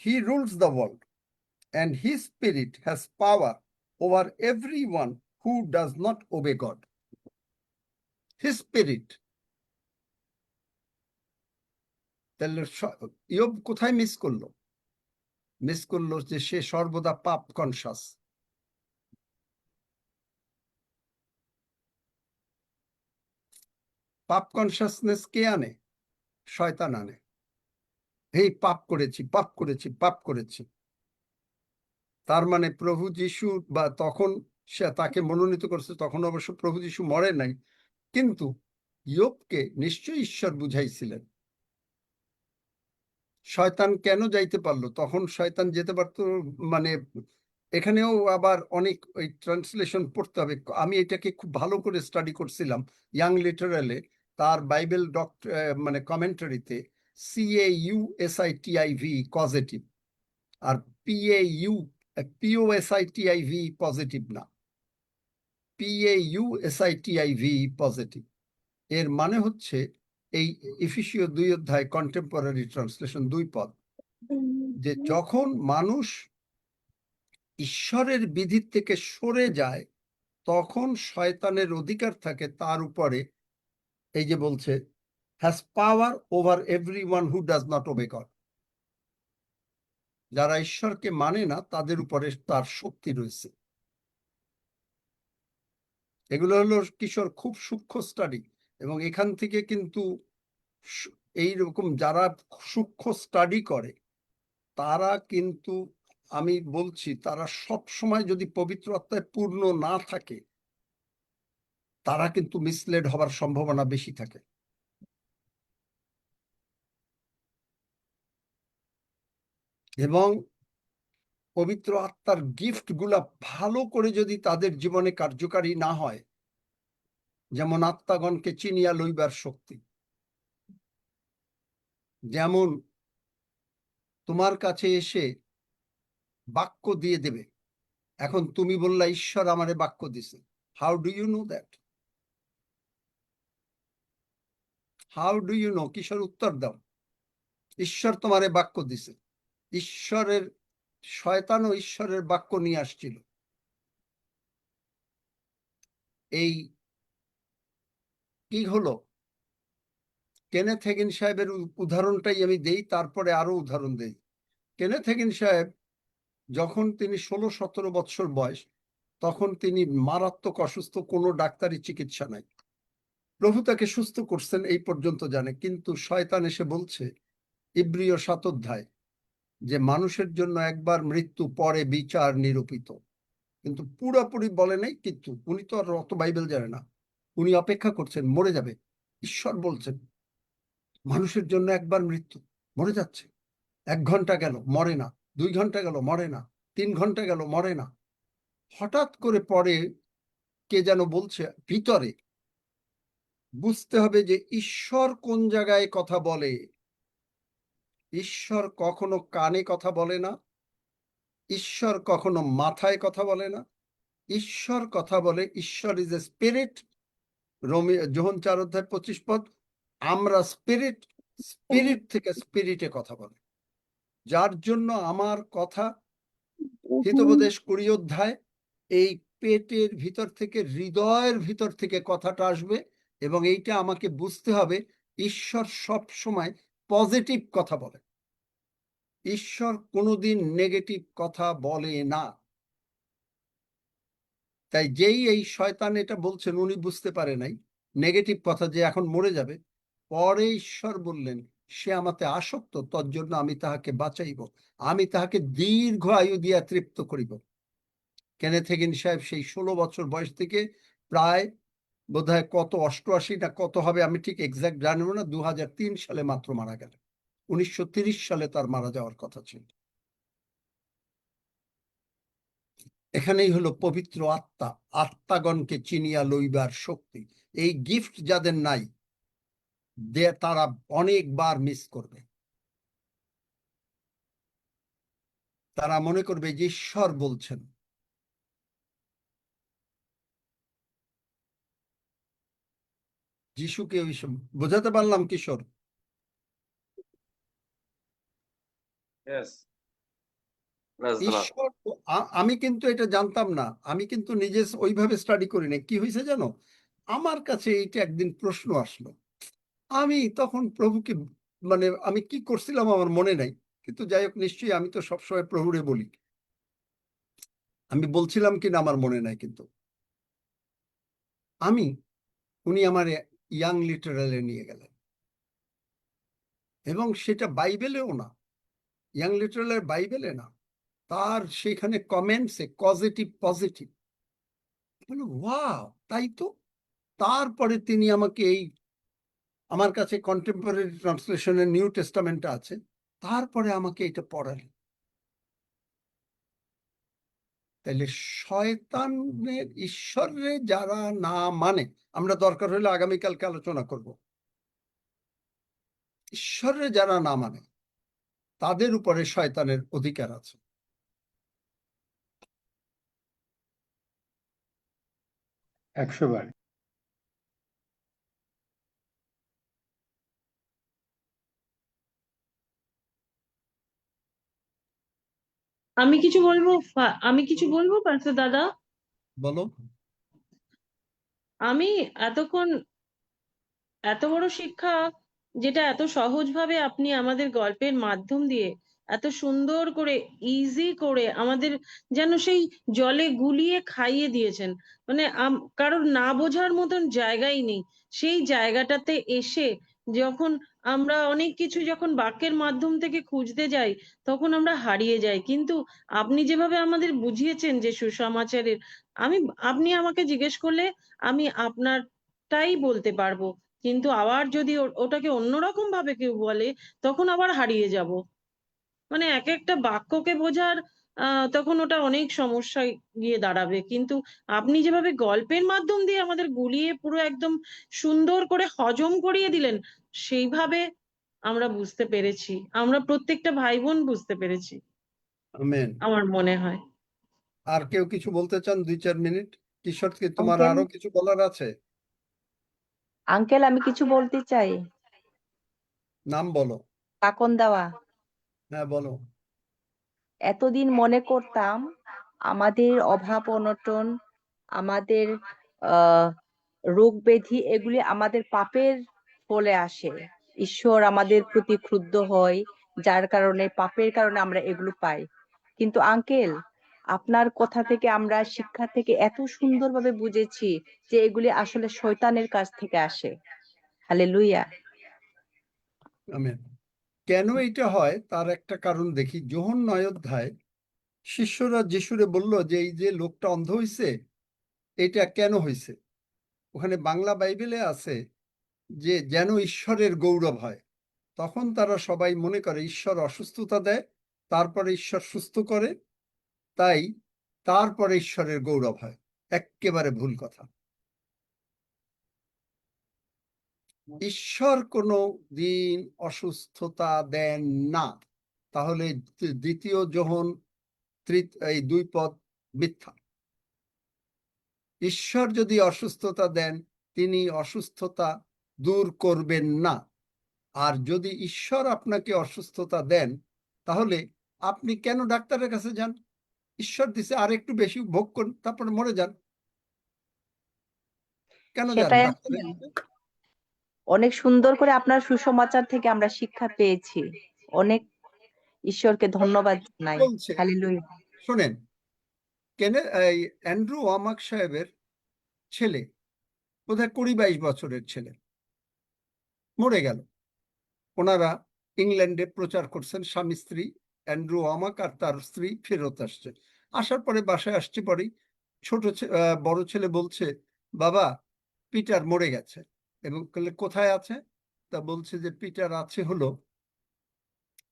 he rules the world and his spirit has power over everyone who does not obey God. His spirit, তাহলে ইয়োব কোথায় মিস করলো? মিস করলো যে সে সর্বদা পাপ কনসাস। পাপ কনসাসনেস কে আনে? শয়তান আনে। এই পাপ করেছি, পাপ করেছি, পাপ করেছি। তার মানে প্রভু যিশু, বা তখন সে তাকে মনোনীত করছে, তখন অবশ্য প্রভু যিশু মরে নাই, কিন্তু ইয়োবকে নিশ্চয়ই ঈশ্বর বুঝাইছিলেন। শয়তান কেন যাইতে পারলো? তখন শয়তান যেতে পারতো, মানে এখানেও আবার অনেক ওই ট্রান্সলেশন পড়তে হবে। আমি এটাকে খুব ভালো করে স্টাডি করছিলাম ইয়াং লিটারালে, তার বাইবেল মানে কমেন্টারিতে CAUSITIV পজিটিভ, আর PAUSITIV পজিটিভ না, PAUSITIV পজিটিভ। এর মানে হচ্ছে এই এফেসীয় 2 অধ্যায় কন্টেম্পোরারি ট্রান্সলেশন 2 পদ, যে যখন মানুষ ঈশ্বরের বিধির থেকে সরে যায়, তখন শয়তানের অধিকার থাকে তার উপরে। এই যে বলছে has power over everyone who does not obey God, যারা ঈশ্বরকে মানে না তাদের উপরে তার শক্তি রয়েছে। এগুলো হলো কিশোর খুব সূক্ষ্ম স্টাডি, এবং এখান থেকে কিন্তু এইরকম যারা সূক্ষ্ম স্টাডি করে তারা কিন্তু, আমি বলছি, তারা সব সময় যদি পবিত্র আত্মায় পূর্ণ না থাকে, তারা কিন্তু মিসলেড হবার সম্ভাবনা বেশি থাকে। এবং পবিত্র আত্মার গিফট গুলা ভালো করে যদি তাদের জীবনে কার্যকারী না হয়, যেমন আত্মাগণকে চিনিয়া লইবার শক্তি, যেমন তোমার কাছে এসে বাক্য দিয়ে দেবে। এখন তুমি বললা ঈশ্বর আমারে বাক্য দিছে, how do you know that? How do you know? কিশোর উত্তর দাও। ঈশ্বর তোমারে বাক্য দিছে। ঈশ্বরের, শয়তান ও ঈশ্বরের বাক্য নিয়ে আসছিল। এই কি হলো? কেনেথ হেগিন সাহেবের উদাহরণটাই আমি দেই, তারপরে আরো উদাহরণ দেই। কেনেথ হেগিন সাহেব যখন তিনি 16-17 বছর বয়স, তখন তিনি মারাত্মক অসুস্থ, কোনো ডাক্তারি চিকিৎসা নাই, প্রভু তাকে সুস্থ করছেন এই পর্যন্ত জানে, কিন্তু শয়তান এসে বলছে ইব্রিয় 7 অধ্যায় যে মানুষের জন্য একবার মৃত্যু, পরে বিচার নিরূপিত। কিন্তু পুরোপুরি বলে নাই, কিন্তু উনি তো আর অত বাইবেল জানে না, উনি অপেক্ষা করছেন মরে যাবে। ঈশ্বর বলছেন মানুষের জন্য একবার মৃত্যু, মরে যাচ্ছে। 1 ঘন্টা গেল মরে না, 2 ঘন্টা গেল মরে না, 3 ঘন্টা গেল মরে না। হঠাৎ করে পরে কে যেন বলছে ভিতরে, বুঝতে হবে যে ঈশ্বর কোন জায়গায় কথা বলে। ঈশ্বর কখনো কানে কথা বলে না, ঈশ্বর কখনো মাথায় কথা বলে না, ঈশ্বর কথা বলে। ঈশ্বর ইজ এ স্পিরিট, যোহন 4 অধ্যায় 25 পদ। আমরা স্পিরিট, স্পিরিট থেকে স্পিরিটে কথা বলে। যার জন্য আমার কথা হিতোপদেশ 20 অধ্যায়, এই পেটের ভিতর থেকে, হৃদয়ের ভিতর থেকে কথাটা আসবে, এবং এইটা আমাকে বুঝতে হবে ঈশ্বর সব সময় পজিটিভ কথা বলে, ঈশ্বর কোনোদিন নেগেটিভ কথা বলে না। তাই যেই এই শয়তান এটা বলছেন উনি বুঝতে পারে নাই নেগেটিভ কথা, যে এখন মরে যাবে। পরে ঈশ্বর বললেন সে আমাতে আসক্ত, তোর জন্য আমি তাহাকে বাঁচাইব, আমি তাহাকে দীর্ঘ আয়ু দিয়া তৃপ্ত করিব। কেনেথ হেগিন সাহেব সেই 16 বছর বয়স থেকে প্রায় বোধহয় কত 88 না কত হবে আমি ঠিক এক্সাক্ট জানব না, 2003 সালে মাত্র মারা গেলেন। 1930 সালে তার মারা যাওয়ার কথা ছিল। এখানেই হলো পবিত্র আত্মা, আত্মাগণকে চিনিয়া লইবার শক্তি। এই গিফট যাদের নাই, তারা অনেকবার মিস করবে। তারা মনে করবে যে ঈশ্বর বলছেন। যিশুকে ওই বোঝাতে পারলাম কিশোর? ঈশ্বর আমি কিন্তু এটা জানতাম না, আমি কিন্তু নিজে ওইভাবে স্টাডি করি না। কি হয়েছে জানো, আমার কাছে এইটা একদিন প্রশ্ন আসলো। আমি তখন প্রভুকে, মানে আমি কি করছিলাম আমার মনে নাই, কিন্তু যাই হোক, নিশ্চয়ই আমি তো সবসময় প্রভুরে বলি। আমি বলছিলাম কিনা আমার মনে নাই, কিন্তু উনি আমার ইয়াং লিটারালে নিয়ে গেলেন, এবং সেটা বাইবেলেও না, ইয়াং লিটারালের বাইবেলে না, তার সেখানে কমেন্টসে পজিটিভ পজিটিভ। ওয়াও, তাই তো। তারপরে তিনি আমাকে এই, আমার কাছে কন্টেম্পোরারি ট্রান্সলেশনের নিউ টেস্টামেন্ট আছে, তারপরে আমাকে এটা পড়ালেন। তাহলে শয়তানের, ঈশ্বরে যারা না মানে, আমরা দরকার হলে আগামীকালকে আলোচনা করব, ঈশ্বরে যারা না মানে তাদের উপরে শয়তানের অধিকার আছে। একশো বার। আমি কিছু বলবো পার্থ দাদা। বলো। আমি এতক্ষণ এত বড় শিক্ষা, যেটা এত সহজভাবে আপনি আমাদের গল্পের মাধ্যম দিয়ে এত সুন্দর করে, ইজি করে আমাদের যেন সেই জলে গুলিয়ে খাইয়ে দিয়েছেন। মানে কারোর না বোঝার মতন জায়গাই নেই। সেই জায়গাটাতে এসে যখন আমরা অনেক কিছু যখন বাক্যের মাধ্যম থেকে খুঁজতে যাই, তখন আমরা হারিয়ে যাই। কিন্তু আপনি যেভাবে আমাদের বুঝিয়েছেন যে সুসমাচারের, আপনি আমাকে জিজ্ঞেস করলে আমি আপনারটাই বলতে পারবো, কিন্তু আবার যদি ওটাকে অন্যরকম ভাবে কেউ বলে, তখন আবার হারিয়ে যাব। মানে এক একটা বাক্যকে বোঝার তখন ওটা অনেক সমস্যায় গিয়ে দাঁড়াবে। কিন্তু আপনি যেভাবে গল্পের মাধ্যম দিয়ে আমাদের গুলিয়ে পুরো একদম সুন্দর করে হজম করিয়ে দিলেন, সেইভাবে আমরা বুঝতে পেরেছি, আমরা প্রত্যেকটা ভাই বোন বুঝতে পেরেছি, আমেন। আমার মনে হয়। আর কেউ কিছু বলতে চান? 2-4 মিনিট। কিশোর, কি তোমার আঙ্কেল, আরো কিছু বলার আছে? আঙ্কেল আমি কিছু বলতে চাই। নাম বলো। কাকন দেওয়া। হ্যাঁ বলো। এতদিন মনে করতাম আমাদের অভাব অনটন, আমাদের আহ রোগ ব্যাধি, এগুলি আমাদের পাপের ফলে আসে। ঈশ্বর আমাদের প্রতি ক্রুদ্ধ হয়, যার কারণে, পাপের কারণে আমরা এগুলো পাই। কিন্তু আঙ্কেল, আপনার কথা থেকে আমরা শিক্ষা থেকে এত সুন্দরভাবে বুঝেছি যে এগুলি আসলে শয়তানের কাছ থেকে আসে। হালেলুয়া। আমেন। কেন এটা হয় তার একটা কারণ দেখি। যোহন 9 অধ্যায় শিষ্যরা যিশুরে বলল যে এই যে লোকটা অন্ধ হইছে এটা কেন হইছে? ওখানে বাংলা বাইবেলে আছে যে যেন ঈশ্বরের গৌরব হয়। তখন তারা সবাই মনে করে ঈশ্বর অসুস্থতা দেয়, তারপরে ঈশ্বর সুস্থ করে, তাই তারপরে ঈশ্বরের গৌরব হয়। এক্কেবারে ভুল কথা। ঈশ্বর কোনো দিন অসুস্থতা দেন না। তাহলে দ্বিতীয় যোহন এই 2 পদ মিথ্যা। ঈশ্বর যদি অসুস্থতা দেন, তিনি অসুস্থতা দূর করবেন না। আর যদি ঈশ্বর আপনাকে অসুস্থতা দেন, তাহলে আপনি কেন ডাক্তারের কাছে যান? ঈশ্বর দিছে, আর একটু বেশি ভোগ করুন, তারপরে মরে যান। কেন যান সেটাই ডাক্তারের কাছে? অনেক সুন্দর করে আপনার সুসমাচার থেকে আমরা শিক্ষা পেয়েছি। অনেক ঈশ্বরকে ধন্যবাদ জানাই। বলছে, হালেলুয়া। শোনেন, এই অ্যান্ড্রু ওয়ামাক সাহেবের ছেলে বোধহয় 20-22 বছরের ছেলে মরে গেল। ওনারা ইংল্যান্ডে প্রচার করছেন, স্বামী স্ত্রী, অ্যান্ড্রু ওয়ামাক আর তার স্ত্রী ফেরত আসছে। আসার পরে বাসায় আসছে পরেই বড় ছেলে বলছে, বাবা পিটার মরে গেছে। এবং কোথায় আছে? তা বলছে যে পিটার আছে হলো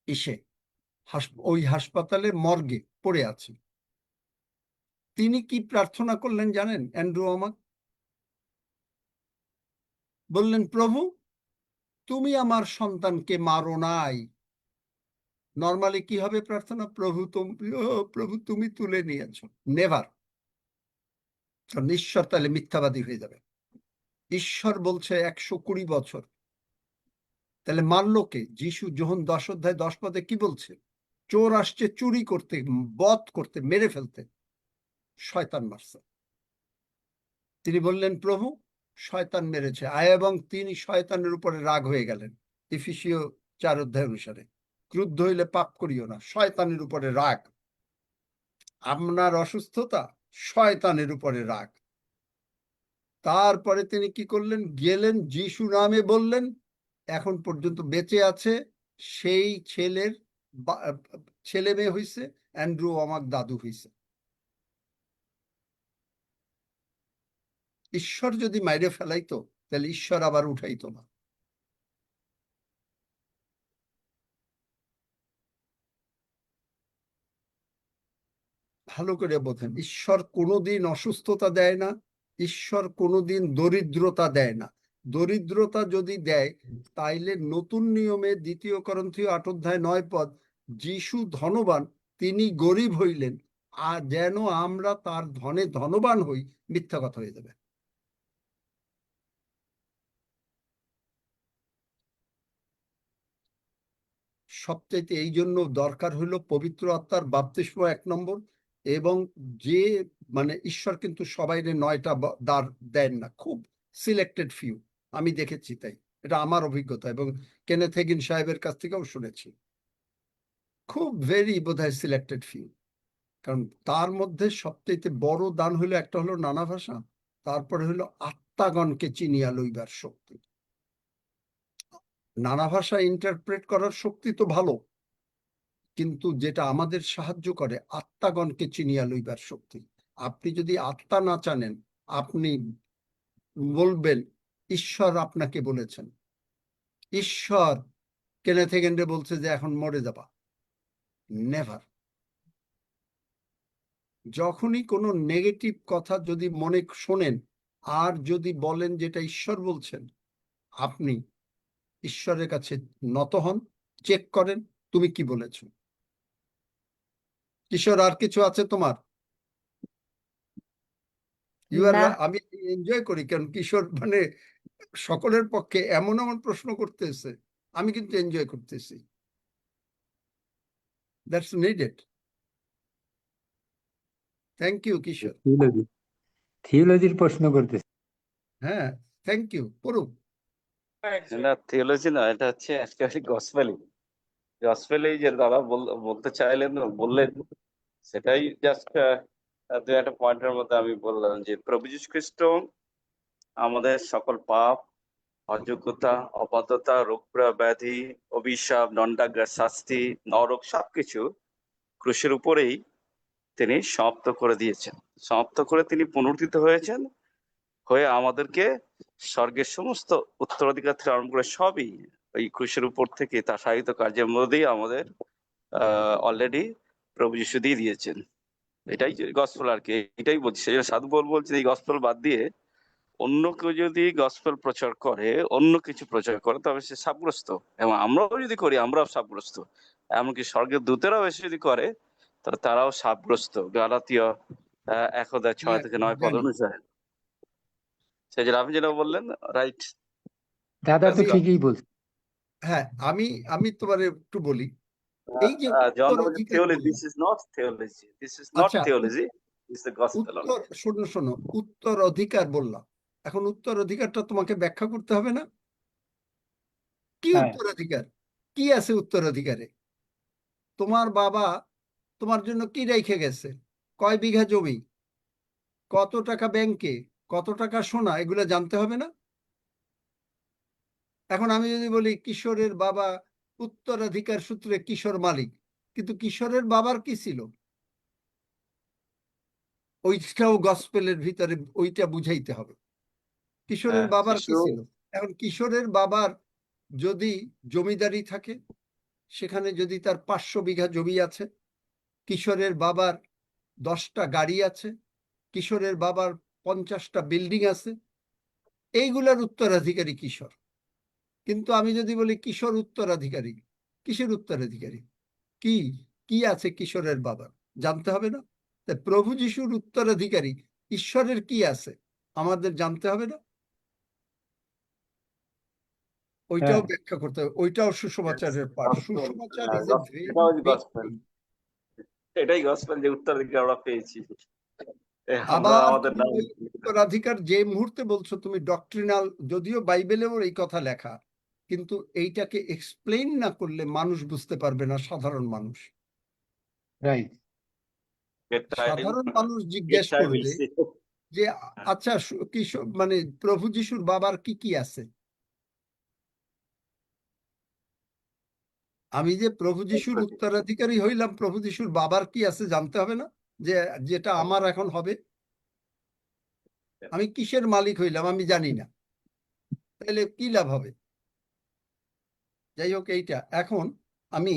ইসে, ওই হাসপাতালের মর্গে পড়ে আছে। তিনি কি প্রার্থনা করলেন জানেন? অ্যান্ড্রু ওয়ামাক বললেন, প্রভু তুমি আমার সন্তানকে মারো নাই। নর্মালি কি হবে প্রার্থনা? প্রভু তুমি তুলে নিয়েছো। নেভার। কারণ ঈশ্বর তাহলে মিথ্যাবাদী হয়ে যাবে। ঈশ্বর বলছে 120 বছর, তাহলে মারলো কে? যিশু যোহন 10 অধ্যায় 10 পদে কি বলছে? চোর আসছে চুরি করতে, বধ করতে, মেরে ফেলতে। শয়তান মারছে। তিনি বললেন, প্রভু শয়তান মেরেছে এবং তিনি শয়তানের উপরে রাগ হয়ে গেলেন। ইফিসীয় 4 অধ্যায় অনুসারে, ক্রুদ্ধ হইলে পাপ করিও না। শয়তানের উপরে রাগ। আপনার অসুস্থতা শয়তানের উপরে রাগ। তারপরে তিনি কি করলেন? গেলেন, যিশু নামে বললেন, এখন পর্যন্ত বেঁচে আছে। সেই ছেলের ছেলে মেয়ে হইছে, অ্যান্ড্রু ওয়ামাক দাদু হইছে। ঈশ্বর যদি মাইরে ফেলাইতো, তাহলে ঈশ্বর আবার উঠাইতো না। ভালো করে বোঝেন, ঈশ্বর কোনোদিন অসুস্থতা দেয় না, ঈশ্বর কোনোদিন দরিদ্রতা দেয় না। দরিদ্রতা যদি দেয়, তাইলে নতুন নিয়মে 2 করন্থীয় 8 অধ্যায় 9 পদ, যিশু ধনবান, তিনি গরিব হইলেন, আর যেন আমরা তার ধনে ধনবান হই, মিথ্যা কথা হয়ে যাবে। সবচাইতে এই জন্য দরকার হইল পবিত্র আত্মার বাপ্তিস্ম 1 নম্বর। এবং যে ঈশ্বর কিন্তু সবাইরে 9টা দ্বার দেন না, খুব সিলেক্টেড ফিউ। আমি দেখেছি, তাই এটা আমার অভিজ্ঞতা এবং কেনেথ হেগিন সাহেবের কাছ থেকেও শুনেছি। খুব ভেরি বোধহয় সিলেক্টেড ফিউ। কারণ তার মধ্যে সবচাইতে বড় দান হইলো একটা হলো নানা ভাষা, তারপরে হইলো আত্মাগণকে চিনিয়া লইবার শক্তি। নানা ভাষা ইন্টারপ্রেট করার শক্তি তো ভালো, কিন্তু যেটা আমাদের সাহায্য করে আত্মাগণকে চিনিয়া লইবার শক্তি। আপনি যদি আত্মা না জানেন, আপনি বলবেন ঈশ্বর আপনাকে বলেছেন। ঈশ্বর কেনেথ হেগেনরে বলছে যে এখন মরে যাবা। নেভার। যখনই কোনো নেগেটিভ কথা যদি মনে শোনেন আর যদি বলেন যেটা ঈশ্বর বলছেন, আপনি ঈশ্বরের কাছে নত হন, চেক করেন তুমি কি বলেছো। কিশোর, আর কিছু আছে তোমার? না, আমি এনজয় করি, কারণ কিশোর সকলের পক্ষে এমন এমন প্রশ্ন করতেছে, আমি কিন্তু এনজয় করতেছি। That's needed. থ্যাংক ইউ কিশোর। থিওলজির প্রশ্ন করতেছে। হ্যাঁ, থ্যাংক ইউ। পড়ুক। না, থিওলজি না, এটা হচ্ছে অ্যাকচুয়ালি গসপেলিং। গসপেলেই যে দাদা বলতে চাইলেন, বললেন সেটাই জাস্ট দু একটা পয়েন্টের মধ্যে আমি বললাম যে প্রভু যীশু খ্রিস্ট আমাদের সকল পাপ, অযোগ্যতা, অবাধ্যতা, রোগ ব্যাধি, অভিশাপ, দণ্ডাজ্ঞা, শাস্তি, নরক সবকিছু ক্রুশের উপরেই তিনি সমাপ্ত করে দিয়েছেন। সমাপ্ত করে তিনি পুনরুত্থিত হয়েছেন, হয়ে আমাদেরকে স্বর্গের সমস্ত উত্তরাধিকার থেকে আরম্ভ করে সবই ওই ক্রুশের উপর থেকে তার সাহিত্য কার্যের মধ্যে দিয়ে আমাদের অলরেডি প্রভু যীশু দিয়ে দিয়েছেন। এটাই গসপেল আর কি, এটাই বলছি। সেই জন্য সাধু বলছেন এই গসপেল বাদ দিয়ে অন্য কেউ যদি গসপেল প্রচার করে, অন্য কিছু প্রচার করে, তবে সে শাপগ্রস্ত। এবং আমরাও যদি করি, আমরাও শাপগ্রস্ত। এমনকি স্বর্গের দূতেরাও এসে যদি করে, তাহলে তারাও শাপগ্রস্ত। গালাতীয় 1:6-9 পদ জানি। অনুসারে। সেই জন্য আপনি যেটা বললেন, রাইট। দাদা তো আমি- ঠিকই বলছে। হ্যাঁ, আমি তোমার একটু বলি, এই যে জন উত্তরাধিকার theology, বললাম, this is not theology. This is not আচ্ছা, theology. It's the gospel. শোনো উত্তর অধিকার বললাম, এখন উত্তর অধিকারটা তোমাকে ব্যাখ্যা করতে হবে না? কি হ্যাঁ। উত্তরাধিকার? কি আছে উত্তরাধিকারে? তোমার বাবা তোমার জন্য কি রেখে গেছে? কয় বিঘা জমি, কত টাকা ব্যাংকে, কত টাকা সোনা, এগুলো জানতে হবে না? এখন আমি যদি বলি কিশোরের বাবা উত্তরাধিকার সূত্রে কিশোর মালিক, কিন্তু কিশোরের বাবার কি ছিল? ওইটাও গসপেলের ভিতরে ওইটা বুঝাইতে হবে। কিশোরের হ্যাঁ, বাবার কি কিশোর- ছিল? এখন কিশোরের বাবার যদি জমিদারি থাকে, সেখানে যদি তার 500 বিঘা জমি আছে, কিশোরের বাবার 10টা গাড়ি আছে, কিশোরের বাবার 50টা বিল্ডিং আছে, এইগুলার উত্তরাধিকারী কিশোর। কিন্তু আমি যদি বলি কিশোর উত্তরাধিকারী, কিসের উত্তরাধিকারী? কি কি আছে কিশোরের বাবার? জানতে হবে না? তাই প্রভু যিশুর উত্তরাধিকারী ঈশ্বরের কি আছে আমাদের জানতে হবে না? ওইটাও হ্যাঁ। ব্যাখ্যা করতে হবে, ওইটাও সুসমাচারের পাঠ। সুসমাচার ইজ এ এটাও ভেরি gospel. এটাই গসপেল যে উত্তরাধিকার আমরা পেয়েছি। আমরা আবার আমাদের তুমি নাম ওই উত্তরাধিকার যে মুহূর্তে বলছো, তুমি ডক্ট্রিনাল, যদিও বাইবেলেও এই কথা লেখা, কিন্তু এইটাকে এক্সপ্লেইন না করলে মানুষ বুঝতে পারবে না, সাধারণ মানুষ। রাইট। সাধারণ মানুষ জিজ্ঞেস করবে যে আচ্ছা কিশোর মানে প্রভু যিশুর বাবার কি কি আছে? আমি যে প্রভু যিশুর উত্তরাধিকারী হইলাম, প্রভু যিশুর বাবার কি আছে জানতে হবে না? যে যেটা আমার এখন হবে। আমি কিসের মালিক হইলাম আমি জানি না, তাহলে কি লাভ হবে? যাই হোক, এইটা এখন আমি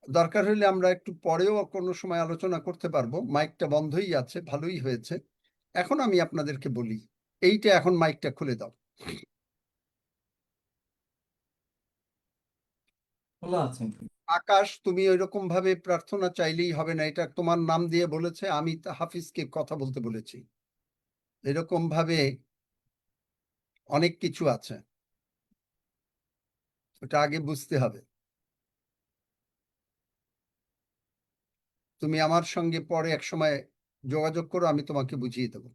দরকার হলে আমরা একটু পরেও কোনো সময় আলোচনা করতে পারবো। মাইকটা বন্ধই আছে, ভালোই হয়েছে। এখন আমি আপনাদেরকে বলি, এইটা এখন মাইকটা খুলে দাও। খোলা আছে। আকাশ, তুমি ওইরকম ভাবে প্রার্থনা চাইলেই হবে না, এটা তোমার নাম দিয়ে বলেছে, আমি হাফিজকে কথা বলতে বলেছি। এরকম ভাবে অনেক কিছু আছে, ওটা আগে বুঝতে হবে। তুমি আমার সঙ্গে পরে এক সময় যোগাযোগ করো, আমি তোমাকে বুঝিয়ে দেব।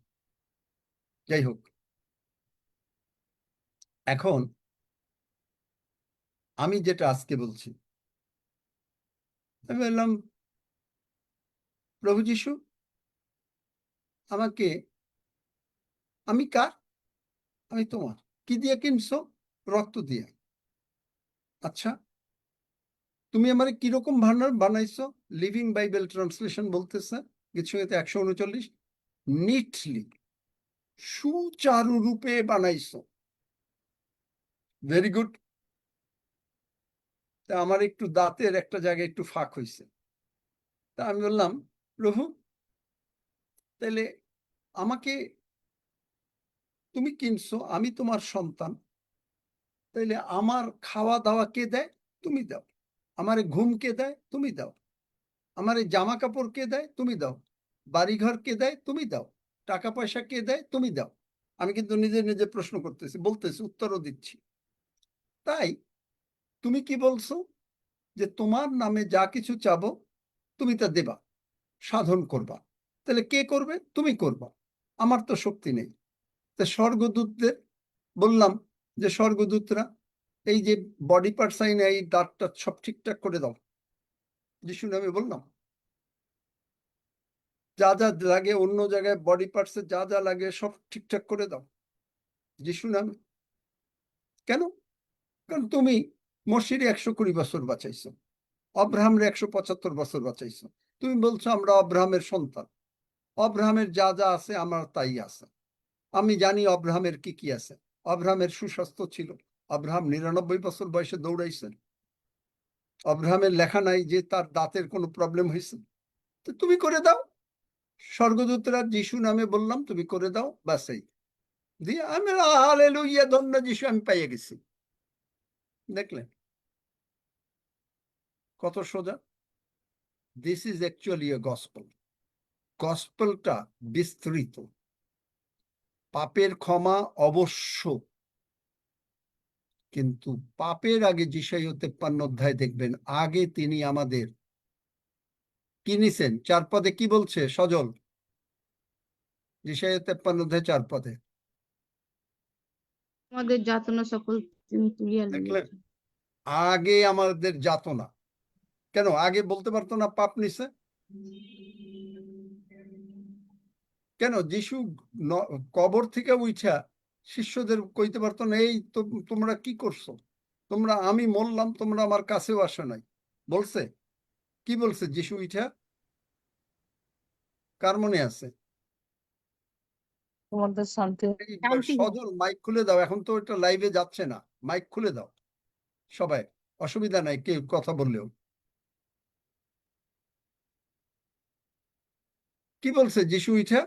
যাই হোক, এখন আমি যেটা আজকে বলছি, আমি বললাম প্রভু যিশু আমাকে, আমি কার? আমি তোমার। কি দিয়ে কিনছো? রক্ত দিয়ে। আচ্ছা, তুমি আমার কিরকম বানাইছো? লিভিং বাইবেল ট্রান্সলেশন বলতেছে গীতসংহিতা 139, নিটলি, সুচারু রূপে বানাইছো। Very good. তা আমার একটু দাঁতের একটা জায়গায় একটু ফাঁক হয়েছে। তা আমি বললাম প্রভু, তাহলে আমাকে তুমি কিনছো, আমি তোমার সন্তান, তাইলে আমার খাওয়া দাওয়া কে দেয়? তুমি দাও। আমার ঘুম কে দেয়? তুমি দাও। আমার জামা কাপড় কে দেয়? তুমি দাও। বাড়িঘর কে দেয়? তুমি দাও। টাকা পয়সা কে দেয়? তুমি দাও। আমি কিন্তু নিজে নিজে প্রশ্ন করতেছি, বলতেছি, উত্তরও দিচ্ছি। তাই তুমি কি বলছো? যে তোমার নামে যা কিছু চাবো তুমি তা দেবা, সাধন করবা। তাহলে কে করবে? তুমি করবা, আমার তো শক্তি নেই। তা স্বর্গদূতদের বললাম যে স্বর্গদূতরা এই যে বডি পার্টস আইনে এই দাঁতটা সব ঠিকঠাক করে দাও, যিশু নামে বললাম। যা যা লাগে অন্য জায়গায় বডি পার্টসে যা যা লাগে সব ঠিকঠাক করে দাও যিশু নামে। কেন? কারণ তুমি মসির 120 বছর বাঁচাইছো, অব্রাহামের 175 বছর বাঁচাইছো। তুমি বলছো আমরা অব্রাহামের সন্তান, অব্রাহামের যা যা আছে আমার তাই আছে। আমি জানি অব্রাহামের কি কি আছে। অব্রাহামের সুস্বাস্থ্য ছিল, অব্রাহাম 99 বছর বয়সে দৌড়াইছেন। অব্রাহামের লেখা নাই যে তার দাঁতের কোনো প্রবলেম হয়েছে। তো তুমি করে দাও, স্বর্গদূতরা যিশু নামে বললাম তুমি করে দাও, বাস এই দিয়ে আমি হালেলুয়া ধন্য যিশু আমি পাইয়ে গেছি। দেখলেন কত সোজা? This is actually a gospel. গসপেলটা বিস্তৃত, পাপের ক্ষমা অবশ্য, কিন্তু পাপের আগে যিশাইয় 53 অধ্যায় দেখবেন, আগে তিনি আমাদের কি নিছেন। 4 পদে কি বলছে সজল? যিশাইয় 53 অধ্যায় 4 পদে আমাদের যাতনা সকল তিনি তুলিয়া দেখলেন? লইয়াছেন। আগে আমাদের যাতনা। কেন আগে বলতে পারতো না পাপ নিছে? কেন যিশু কবর থেকে উঠা শিষ্যদের কইতে পারতো না এই তো তোমরা কি করছো, তোমরা আমি মরলাম তোমরা আমার কাছেও আসো নাই? বলছে? কি বলছে যিশু উঠা? কার মনে আছে? তোমাদের শান্তি এই শান্তি হোক। সজল মাইক খুলে দাও, এখন তো এটা লাইভে যাচ্ছে না, মাইক খুলে দাও সবাই, অসুবিধা নাই কেউ কথা বললেও। কি বলছে যিশু উঠা?